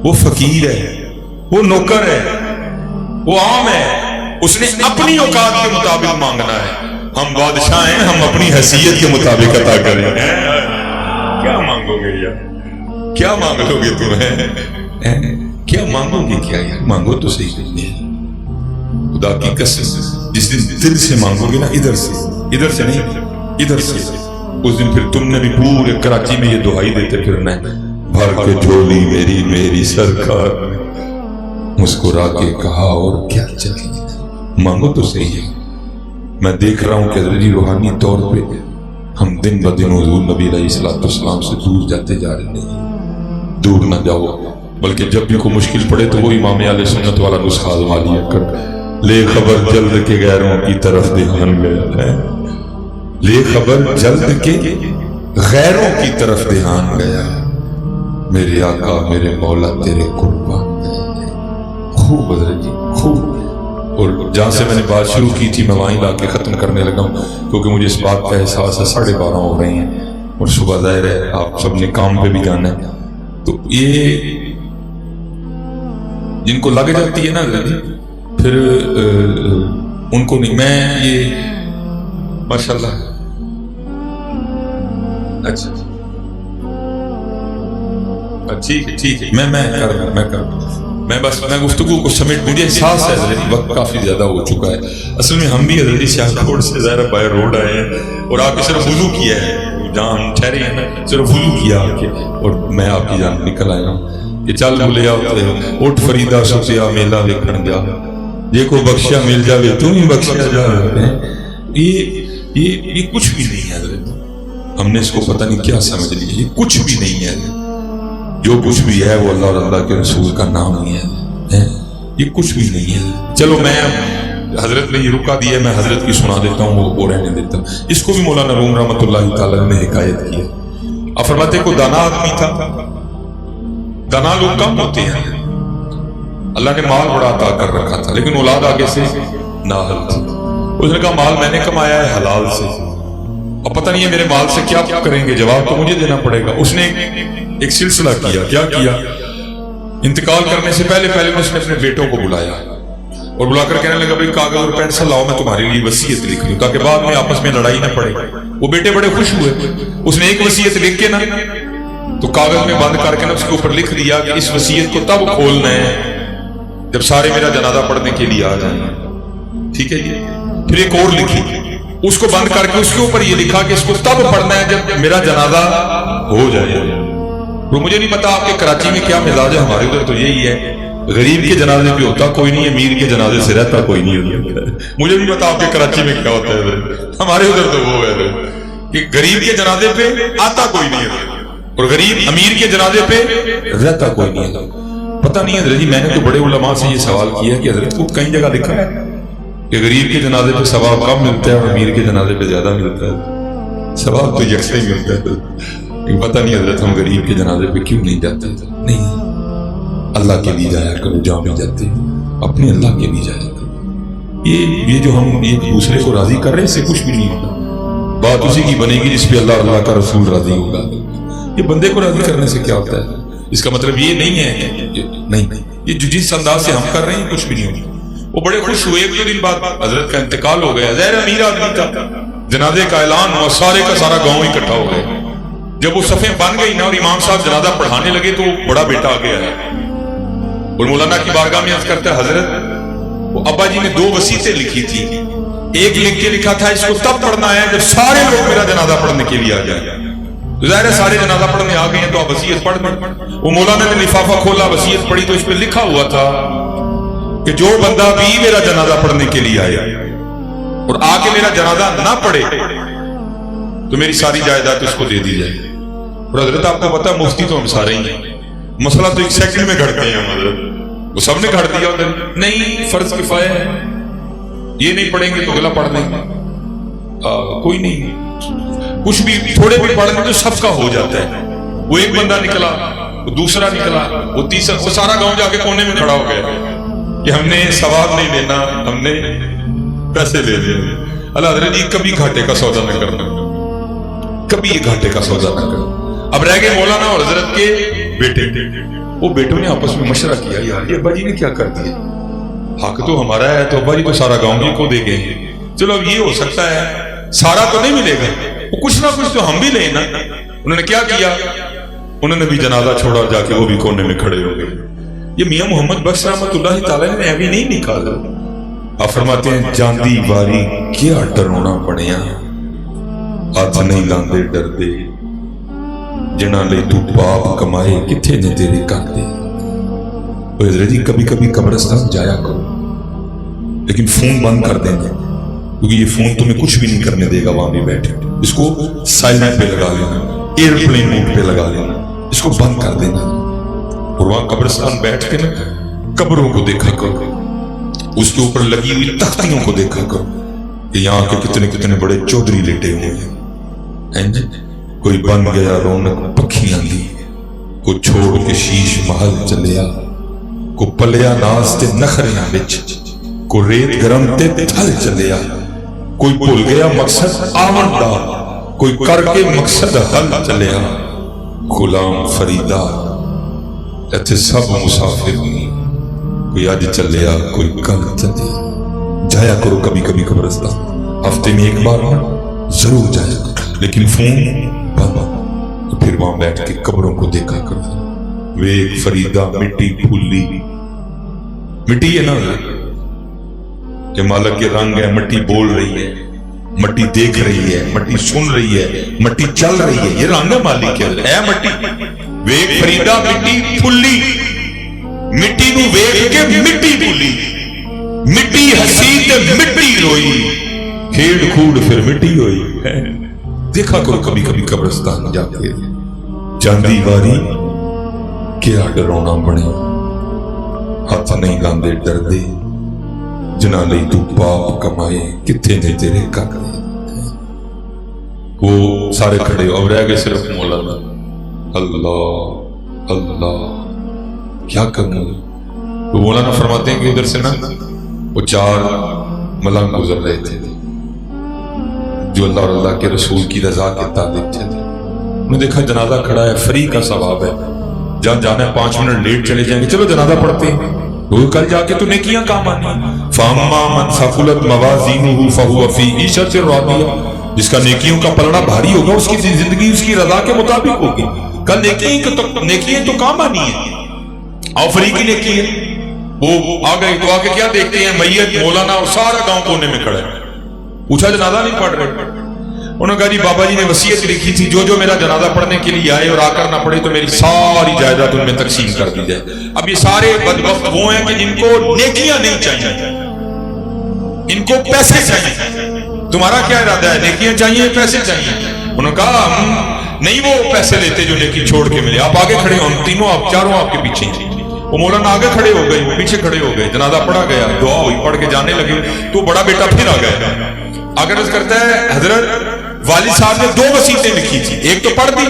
وہ فقیر ہے وہ نوکر ہے وہ عام ہے اس نے اپنی اوقات کے مطابق مانگنا ہے ہم بادشاہ ہیں ہم اپنی حیثیت کے مطابق عطا کریں کیا مانگو گے یار کیا مانگ لو گے تمہیں کیا مانگو گے کیا یار مانگو تو صحیح نہیں خدا کی قسم جس دن دل سے مانگو گے نا ادھر سے نہیں ادھر سے اس دن پھر تم نے بھی پورے کراچی میں یہ دعائی دیتے پھرنا ہے بھر کے جھولی میری سرکار مسکرا کے کہا اور کیا چاہیے مانگو تو صحیح ہے میں دیکھ رہا ہوں کہ حضرت روحانی طور پہ ہم دن بدن حضور نبی علیہ السلام سے دور جاتے جا رہے ہیں دور نہ جاؤ بلکہ جب بھی کوئی مشکل پڑے تو وہ امام اہل سنت والا نسخہ آزما لیا کر لے خبر جلد کے غیروں کی طرف دھیان گیا ہے لے خبر جلد کے غیروں کی طرف دھیان گیا میرے آقا میرے مولا تیرے قربان خوب حضرت جی خوب اور جہاں سے میں نے بات شروع کی تھی میں وہیں لا کے ختم کرنے لگا ہوں کیونکہ مجھے اس بات کا احساس ہے 12:30 ہو رہے ہیں اور صبح ظاہر ہے آپ سب نے کام پہ بھی جانا ہے تو یہ جن کو لگ جاتی ہے نا پھر ان کو نہیں میں یہ ماشاءاللہ اچھا ٹھیک ہے میں بس میں گفتگو کو سمیٹ مجھے احساس ہے حضرت وقت کافی زیادہ ہو چکا ہے اصل میں ہم بھی حضرت سیاکوٹ سے ظاہر بائی روڈ آئے ہیں اور آپ کے صرف وضو کیا ہے جہاں ہم ٹھہرے ہیں نا صرف وضو کیا آپ کے اور میں آپ کی جان نکل آیا ہوں کہ چل بولے اٹھ فریدا سوچیا میلہ ویکھن جا یہ کو بخشیا مل جاوے تو ہی بخشیا جا یہ کچھ بھی نہیں ہے حضرت ہم نے اس کو پتہ نہیں کیا سمجھ لیا یہ کچھ بھی نہیں ہے جو کچھ بھی ہے وہ اللہ اور اللہ کے رسول کا نام ہی ہے یہ کچھ بھی نہیں ہے چلو میں حضرت نے یہ رکا دیا میں حضرت کی سنا دیتا ہوں وہ رہنے دیتا ہوں اس کو بھی مولانا روم رحمۃ اللہ تعالی نے حکایت کی ہے آپ فرماتے کو دانا آدمی تھا دانا لوگ کم ہوتے ہیں اللہ نے مال بڑا عطا کر رکھا تھا لیکن اولاد آگے سے نااہل تھی اس نے کہا مال میں نے کمایا ہے حلال سے اور پتہ نہیں ہے میرے مال سے کیا کریں گے جواب تو مجھے دینا پڑے گا اس نے ایک سلسلہ کیا انتقال کرنے سے پہلے اس نے اپنے بیٹوں کو بلایا اور بلا کر کہنے لگا بھائی کاغذ اور پینسل لاؤ میں تمہارے لیے وصیت لکھ لوں تاکہ بعد میں آپس میں لڑائی نہ پڑے وہ بیٹے بڑے خوش ہوئے اس نے ایک وصیت لکھ کے نا تو کاغذ میں بند کر کے نا اس کے اوپر لکھ دیا کہ اس وصیت کو تب کھولنا ہے جب سارے میرا جنازہ پڑھنے کے لیے آ جائیں. ٹھیک ہے جی. پھر ایک اور لکھی, اس کو بند کر کے اس کے اوپر یہ لکھا کہ اس کو تب پڑھنا ہے جب میرا جنازہ ہو جائے. تو مجھے نہیں پتا آپ کے کراچی میں کیا مزاج ہے, ہمارے ادھر تو یہی ہے, غریب کے جنازے پہ ہوتا کوئی نہیں, امیر کے جنازے سے رہتا کوئی نہیں. مجھے نہیں پتا آپ کے کراچی میں کیا ہوتا ہے, ہمارے ادھر تو وہ ہے کہ غریب کے جنازے پہ آتا کوئی نہیں ہے اور غریب امیر کے جنازے پہ رہتا کوئی نہیں ہے. پتہ نہیں حضرت جی, میں نے تو بڑے علماء سے یہ سوال کیا کہ حضرت کو کئی جگہ لکھا ہے کہ غریب کے جنازے پہ ثواب کم ملتا ہے اور امیر کے جنازے پہ زیادہ ملتا ہے. ثواب تو یکساں ہی ملتا ہے. پتہ نہیں حضرت ہم غریب کے جنازے پہ کیوں نہیں جاتے. نہیں, اللہ کے لیے جایا کرو, جہاں بھی جاتے اپنے اللہ کے لیے جایا کرو. یہ جو ہم ایک دوسرے کو راضی کر رہے ہیں, اس سے کچھ بھی نہیں ہوگا. بات اسی کی بنے گی جس پہ اللہ کا رسول راضی ہوگا. یہ بندے کو راضی کرنے سے کیا ہوتا ہے؟ اس کا مطلب یہ نہیں ہے کہ نہیں, یہ جس انداز سے ہم کر رہے ہیں کچھ بھی نہیں ہوگا. وہ بڑے خوش ہوئے, ایک دو دن بعد حضرت کا انتقال ہو گیا. ظاہر امیر آدمی تھا, جنازے کا اعلان ہوا, سارے کا سارا گاؤں اکٹھا ہو گئے. جب وہ صفیں بن گئی نا اور امام صاحب جنازہ پڑھانے لگے تو بڑا بیٹا آ گیا ہے اور مولانا کی بارگاہ میں عرض کرتا ہے, حضرت وہ ابا جی نے 2 وصیتیں لکھی تھی. ایک لکھ کے لکھا تھا اس کو تب پڑھنا ہے جب سارے لوگ میرا جنازہ پڑھنے کے لیے آ جائیں. ظاہر ہے سارے جنازہ پڑھنے آ گئے ہیں تو آپ وصیت پڑھ دیں. وہ مولانا نے لفافہ کھولا, وصیت پڑھی تو اس پہ لکھا ہوا تھا کہ جو بندہ بھی میرا جنازہ پڑھنے کے لیے آئے اور آ کے میرا جنازہ نہ پڑھے تو میری ساری جائیداد اس کو دے دی جائے. اور حضرت آپ کو پتا ہے مفتی تو ہم سارے ہی ہیں, مسئلہ تو 1 سیکنڈ میں گھڑتے ہیں حضرت. وہ سب نے گھڑ دیا ادھر, نہیں فرض کفایہ ہے, یہ نہیں پڑھیں گے تو اگلا پڑھ دیں گے. کوئی نہیں, کچھ بھی تھوڑے بھی پڑھ لیں تو سب کا ہو جاتا ہے. وہ ایک بندہ نکلا, وہ دوسرا نکلا, وہ تیسرا, وہ سارا گاؤں جا کے کونے میں کھڑا ہو گیا کہ ہم نے ثواب نہیں لینا, ہم نے پیسے لے لیے. اللہ حضرت جی کبھی گھاٹے کا سودا نہ کرنا, کبھی یہ گھاٹے کا سودا نہ کرنا. اب رہ گئے مولانا اور حضرت کے بیٹے. وہ بیٹوں نے آپس میں مشورہ کیا, یار یہ ابا جی نے کیا کر دیا, حق تو ہمارا ہے تو ابا جی کو سارا گاؤں جی کو دے گئے. چلو اب یہ ہو سکتا ہے سارا تو نہیں ملے گا, وہ کچھ نہ کچھ تو ہم بھی لیں نا. انہوں نے کیا کیا, انہوں نے بھی جنازہ چھوڑا, جا کے وہ بھی کونے میں کھڑے ہو گئے. یہ میاں محمد بخش رحمۃ اللہ تعالی نے ابھی نہیں نکالا. آپ فرماتے ہیں جاندی واری کیا ڈرونا بنیا, ہاتھ نہیں لاندے ڈر دے, جنا لے تو پاپ کمائے کتھے نے تیرے کر دے. حضرت جی کبھی کبھی قبرستان جایا کرو, لیکن فون بند کر دینا, کیونکہ یہ فون تمہیں کچھ بھی نہیں کرنے دے گا. وہاں بھی بیٹھے اس کو سائلنٹ پہ لگا لینا, ایئرپلین موڈ پہ لگا لینا, اس کو بند کر دینا. اور وہاں قبرستان بیٹھ کے نا قبروں کو دیکھا کرو, اس کے اوپر لگی ہوئی تختیوں کو دیکھا کرو کہ یہاں کے کتنے کتنے بڑے چودھری لیٹے ہوئے ہیں. کوئی بن گیا رونق پکھیاں دی, کوئی چھوڑ کے شیش محل چلیا, کو پلیا ناز تے نخریاں بچ, کو ریت گرم تے تھل چلیا, کوئی بھول گیا مقصد آمن دا, کوئی کر کے مقصد حل چلیا. غلام فریدہ ایتھے سب مسافر نہیں, کوئی آج چلیا کوئی کل چلیا. جایا کرو کبھی کبھی قبرستان, ہفتے میں 1 بار ضرور جایا کرو, لیکن فون بند. تو پھر وہاں بیٹھ کے قبروں کو دیکھا کرو. ویک فریدہ مٹی پھولی, مٹی ہے نا کہ مالک کے رنگ ہے, مٹی بول رہی ہے, مٹی دیکھ رہی ہے, مٹی سن رہی ہے, مٹی چل رہی ہے, یہ رنگ ہے مالک کے ہے مٹی. ویک فریدہ مٹی پھولی, مٹی نو ویک کے مٹی بولی, مٹی ہسی تے مٹی روئی, کھیڑ کھوڑ پھر مٹی ہوئی. دیکھا کرو کبھی کبھی قبرستان جا کے, جاندی واری کیا ڈرونا بنے, ہاتھ نہیں لاندے ڈر دے, جنا لئی تو پاپ کمائے کتھے نے تیرے کر دے. وہ سارے کھڑے اور رہ گئے صرف مولانا. اللہ اللہ کیا کرنا. تو مولانا فرماتے ہیں کہ ادھر سے نا وہ 4 ملنگ گزر رہے تھے جو اللہ اور اللہ کے رسول کی رضا کے تابع تھے. انہوں نے دیکھا جنازہ کھڑا ہے, فری کا ثواب ہے, جہاں جانا ہے 5 منٹ لیٹ چلے جائیں گے, چلو جنازہ پڑھتے ہیں, وہ کل جا کے تو نیکیاں کام آنی. فَأَمَّا مَنْ ثَقُلَتْ مَوَازِينُهُ فَهُوَ فِي عِيشَةٍ رَاضِيَةٍ, جس کا نیکیوں کا پلڑا بھاری ہوگا اس کی زندگی اس کی رضا کے مطابق ہوگی. کل نیکیاں تو کام آنی ہے, آفری کی نیکی ہے, وہ آ گئے تو آ کے کیا دیکھتے ہیں میت مولانا اور سارا گاؤں کونے میں کھڑا ہے. پوچھا جنازہ نہیں پڑھ رہے؟ انہوں نے کہا جی بابا جی نے وصیت لکھی تھی جو جو میرا جنازہ پڑھنے کے لیے آئے اور آ کر نہ پڑھے تو میری ساری جائیداد ان میں تقسیم کر دی جائے. اب یہ سارے بدبخت وہ ہیں کہ جن کو نیکیاں نہیں چاہیے، ان کو پیسے چاہیے. تمہارا کیا ارادہ ہے؟ نیکیاں چاہیے پیسے چاہیے؟ انہوں نے کہا ہم نہیں وہ پیسے لیتے جو نیکی چھوڑ کے ملے. آپ آگے کھڑے ہو، تینوں آپ چاروں آپ کے پیچھے ہیں. وہ مولانا آگے کھڑے ہو گئے، وہ پیچھے کھڑے ہو گئے. جنازہ پڑھا گیا، دعا ہوئی، پڑھ کے جانے لگے تو بڑا بیٹا پھر آ گیا. اگر اس کرتا ہے حضرت والد صاحب نے 2 وصیتیں لکھی تھی، ایک تو پڑھ دی،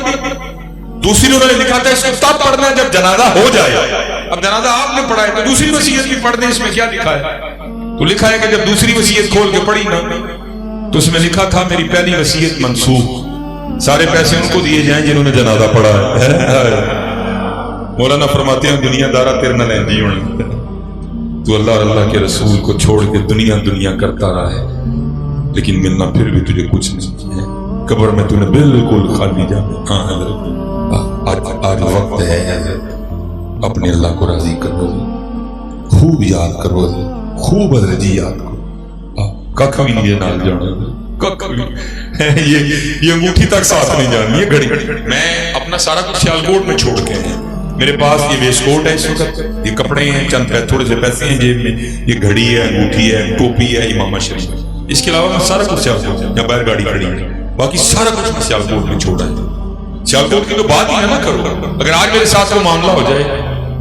دوسری انہوں نے لکھا تھا اس کو تب پڑھنا ہے جب جنازہ ہو جائے. اب جنازہ آپ نے پڑھا ہے تو دوسری وصیت بھی پڑھ دیں. اس میں کیا لکھا ہے؟ تو لکھا ہے کہ جب دوسری وصیت کھول کے پڑھی نا تو اس میں لکھا تھا میری پہلی وصیت منسوخ، سارے پیسے ان کو دیے جائیں جنہوں نے جنازہ پڑھا ہے. مولانا فرماتے ہیں دنیا دارا تیرے نہ لیں جی ہونے تو اللہ اللہ کے رسول کو چھوڑ کے دنیا دنیا کرتا رہا ہے، لیکن ملنا پھر بھی تجھے کچھ نہیں ہے. قبر میں تو نے بالکل خالی جانا. ہاں حضرت آج وقت ہے حضرت اپنے اللہ کو راضی کرو، خوب یاد کرو، خوب حضرت جی یاد کرو. ککھ بھی نہیں نال جانا، ککھ بھی یہ انگوٹھی تک ساتھ نہیں جانی. یہ گھڑی میں اپنا سارا کچھ سیالکوٹ میں چھوڑ کے ہیں. میرے پاس یہ ویسٹ کوٹ ہے اس وقت، یہ کپڑے ہیں، چند تھوڑے سے پیسے ہیں جیب میں، یہ گھڑی ہے، انگوٹھی ہے، ٹوپی ہے، امامہ شریف. اس کے علاوہ میں سارا کچھ سیالکوٹ یا باہر گاڑی کھڑی ہے، باقی سارا کچھ میں سیالکوٹ میں چھوڑا ہے. سیالکوٹ کی تو بات ہی نہ کرو. اگر آج میرے ساتھ وہ معاملہ ہو جائے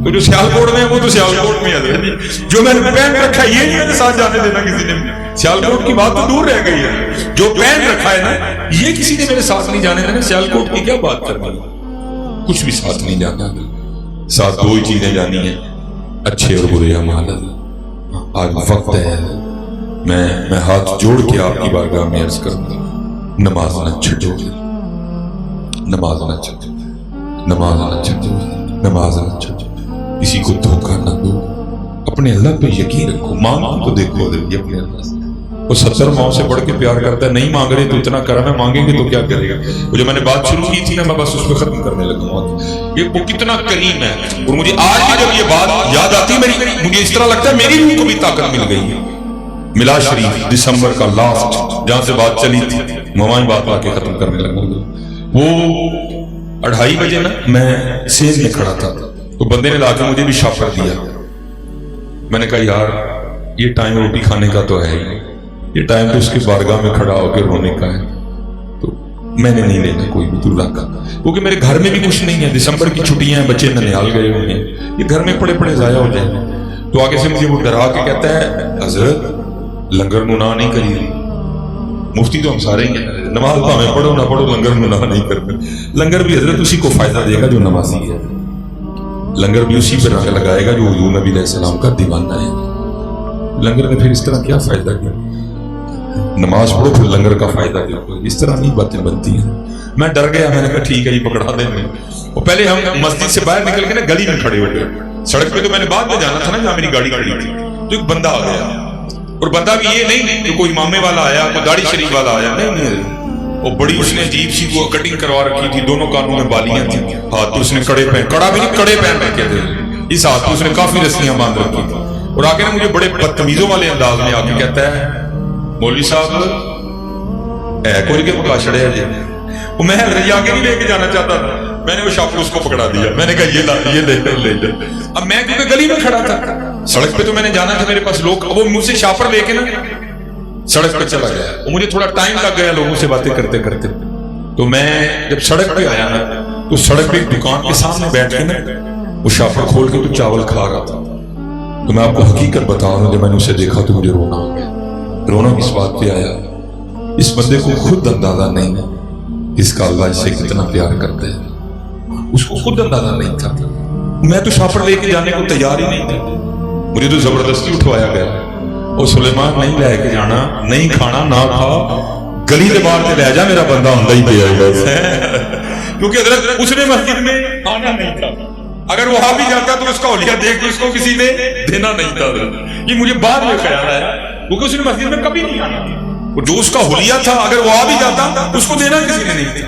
تو جو سیالکوٹ میں ہے وہ تو سیالکوٹ میں ہے. جو میں نے پہن رکھا ہے یہ نہیں میرے ساتھ جانے دینا کسی نے. سیالکوٹ کی بات تو دور رہ گئی ہے، جو پہن رکھا ہے نا یہ کسی نے میرے ساتھ نہیں جانے دینا. سیالکوٹ کی کیا بات کرنی، کچھ بھی ساتھ نہیں جانا. ساتھ 2 ہی چیزیں جانی ہیں، اچھے اور برے اعمال. آج وقت ہے میں ہاتھ جوڑ کے آپ کی بارگاہ میں عرض کروں گا، نماز نہ چھٹو، نماز نہ چھٹو، نماز نہ چھٹو، نماز نہ چھٹو. کسی کو دھوکہ نہ دو، اپنے اللہ پہ یقین رکھو. مانگو تو دیکھو اپنے اللہ سے. وہ 70 ماؤں سے بڑھ کے پیار کرتا ہے. نہیں مانگ رہے تو اتنا کرم ہے، مانگیں گے تو کیا کرے گا. وہ جو میں نے بات شروع کی تھی نا میں بس اس پہ ختم کرنے لگا ہوں. یہ وہ کتنا کریم ہے. اور مجھے آج بھی جب یہ بات یاد آتی مجھے اس طرح لگتا ہے میری روح کو بھی طاقت مل گئی ہے. ملا شریف دسمبر کا لاسٹ جہاں سے بات چلی تھی میں وہیں بات آ کے ختم کرنے لگا. وہ 2:30 بجے نا میں سیل میں کھڑا تھا تو بندے نے لا کے مجھے بھی شاپر دیا. میں نے کہا یار یہ ٹائم روٹی کھانے کا تو ہے ہی، یہ ٹائم تو اس کی بارگاہ میں کھڑا ہو کے رونے کا ہے. تو میں نے نہیں لینا کوئی بھی تو رکھا، کیونکہ میرے گھر میں بھی کچھ نہیں ہے. دسمبر کی چھٹیاں ہیں، بچے ننیال گئے ہوئے ہیں، یہ گھر میں پڑے پڑے ضائع ہو جائیں. تو آگے سے مجھے وہ ڈرا کے کہتا ہے حضرت لنگر نہ نہیں کری. مفتی تو ہم سارے ہی ہیں، نماز پاویں پڑھو نہ پڑھو لنگر نہ نہیں کرنا. لنگر بھی حضرت اسی کو فائدہ دے گا جو نمازی ہے، لنگر بھی اسی پہ رنگ لگائے گا جو حضور نبی علیہ السلام کا دیوانہ ہے. لنگر نے پھر اس طرح کیا فائدہ کیا؟ نماز پڑھو پھر لنگر کا فائدہ دو. اس طرح نہیں باتیں بنتی ہیں. میں ڈر گیا، میں نے کہا ٹھیک ہے یہ پکڑا دیں گے. وہ پہلے ہم مسجد سے باہر نکل کے نا گلی میں کھڑے ہو گئے. سڑک پہ تو میں نے بعد میں جانا تھا نا جہاں میری گاڑی کھڑی تھی. تو ایک بندہ آ گیا، اور بندہ بھی یہ نہیں کہ کوئی امامے والا آیا، کوئی داڑھی شریف والا آیا، نہیں. وہ بڑی اس نے عجیب سی وہ کٹنگ کروا رکھی تھی، دونوں کانوں میں بالیاں تھیں، ہاتھ تو اس نے کڑے پہن، کڑا بھی نہیں کڑے پہن رکھے تھے. اس ہاتھ اس نے کافی رسیاں باندھ رکھی تھی. اور آگے نا مجھے بڑے بدتمیزوں والے انداز میں آ کے کہتا ہے مولوی صاحب اے کوئی کے پکا چڑھے جی. وہ میں آگے نہیں لے کے جانا چاہتا تھا، میں نے وہ شاپر اس کو پکڑا دیا. میں نے کہا یہ لے جا. اب میں کیونکہ گلی میں کھڑا تھا، سڑک پہ تو میں نے جانا تھا، میرے پاس لوگ. وہ مجھ سے شاپر لے کے نا سڑک پہ چلا گیا. وہ مجھے تھوڑا ٹائم لگ گیا لوگوں سے باتیں کرتے کرتے. تو میں جب سڑک پہ آیا نا تو سڑک پہ ایک دکان کے سامنے بیٹھ کے نا وہ شاپر کھول کے تو چاول کھا رہا تھا. تو میں آپ کو حقیقت بتا رہا ہوں، جب میں نے اسے دیکھا تو مجھے رونا ہو گیا. رونا کس بات پہ آیا؟ اس بندے کو خود اندازہ نہیں ہے اس کا اللہ اس سے کتنا پیار کرتے ہیں. اس کو خود اندازہ نہیں تھا. میں تو شاپر لے کے جانے کو تیار ہی نہیں تھا، مجھے تو زبردستی اٹھوایا گیا. اور سلیمان نہیں لے کے جانا، نہیں کھانا نہ کھا، گلی کے باہر سے لے جا، میرا بندہ آندہ ہی پہ آئے گا. کیونکہ حضرت اس نے مسجد میں آنا نہیں تھا. اگر وہاں بھی جاتا تو اس کا اولیاء دیکھ کے اس کو کسی نے دینا نہیں تھا. یہ مجھے بعد میں خیال آیا، کیونکہ اس نے مسجد میں کبھی نہیں آنا تھا. جو اس کا حلیہ تھا اگر وہ آ بھی جاتا اس کو دینا کسی نے نہیں تھا.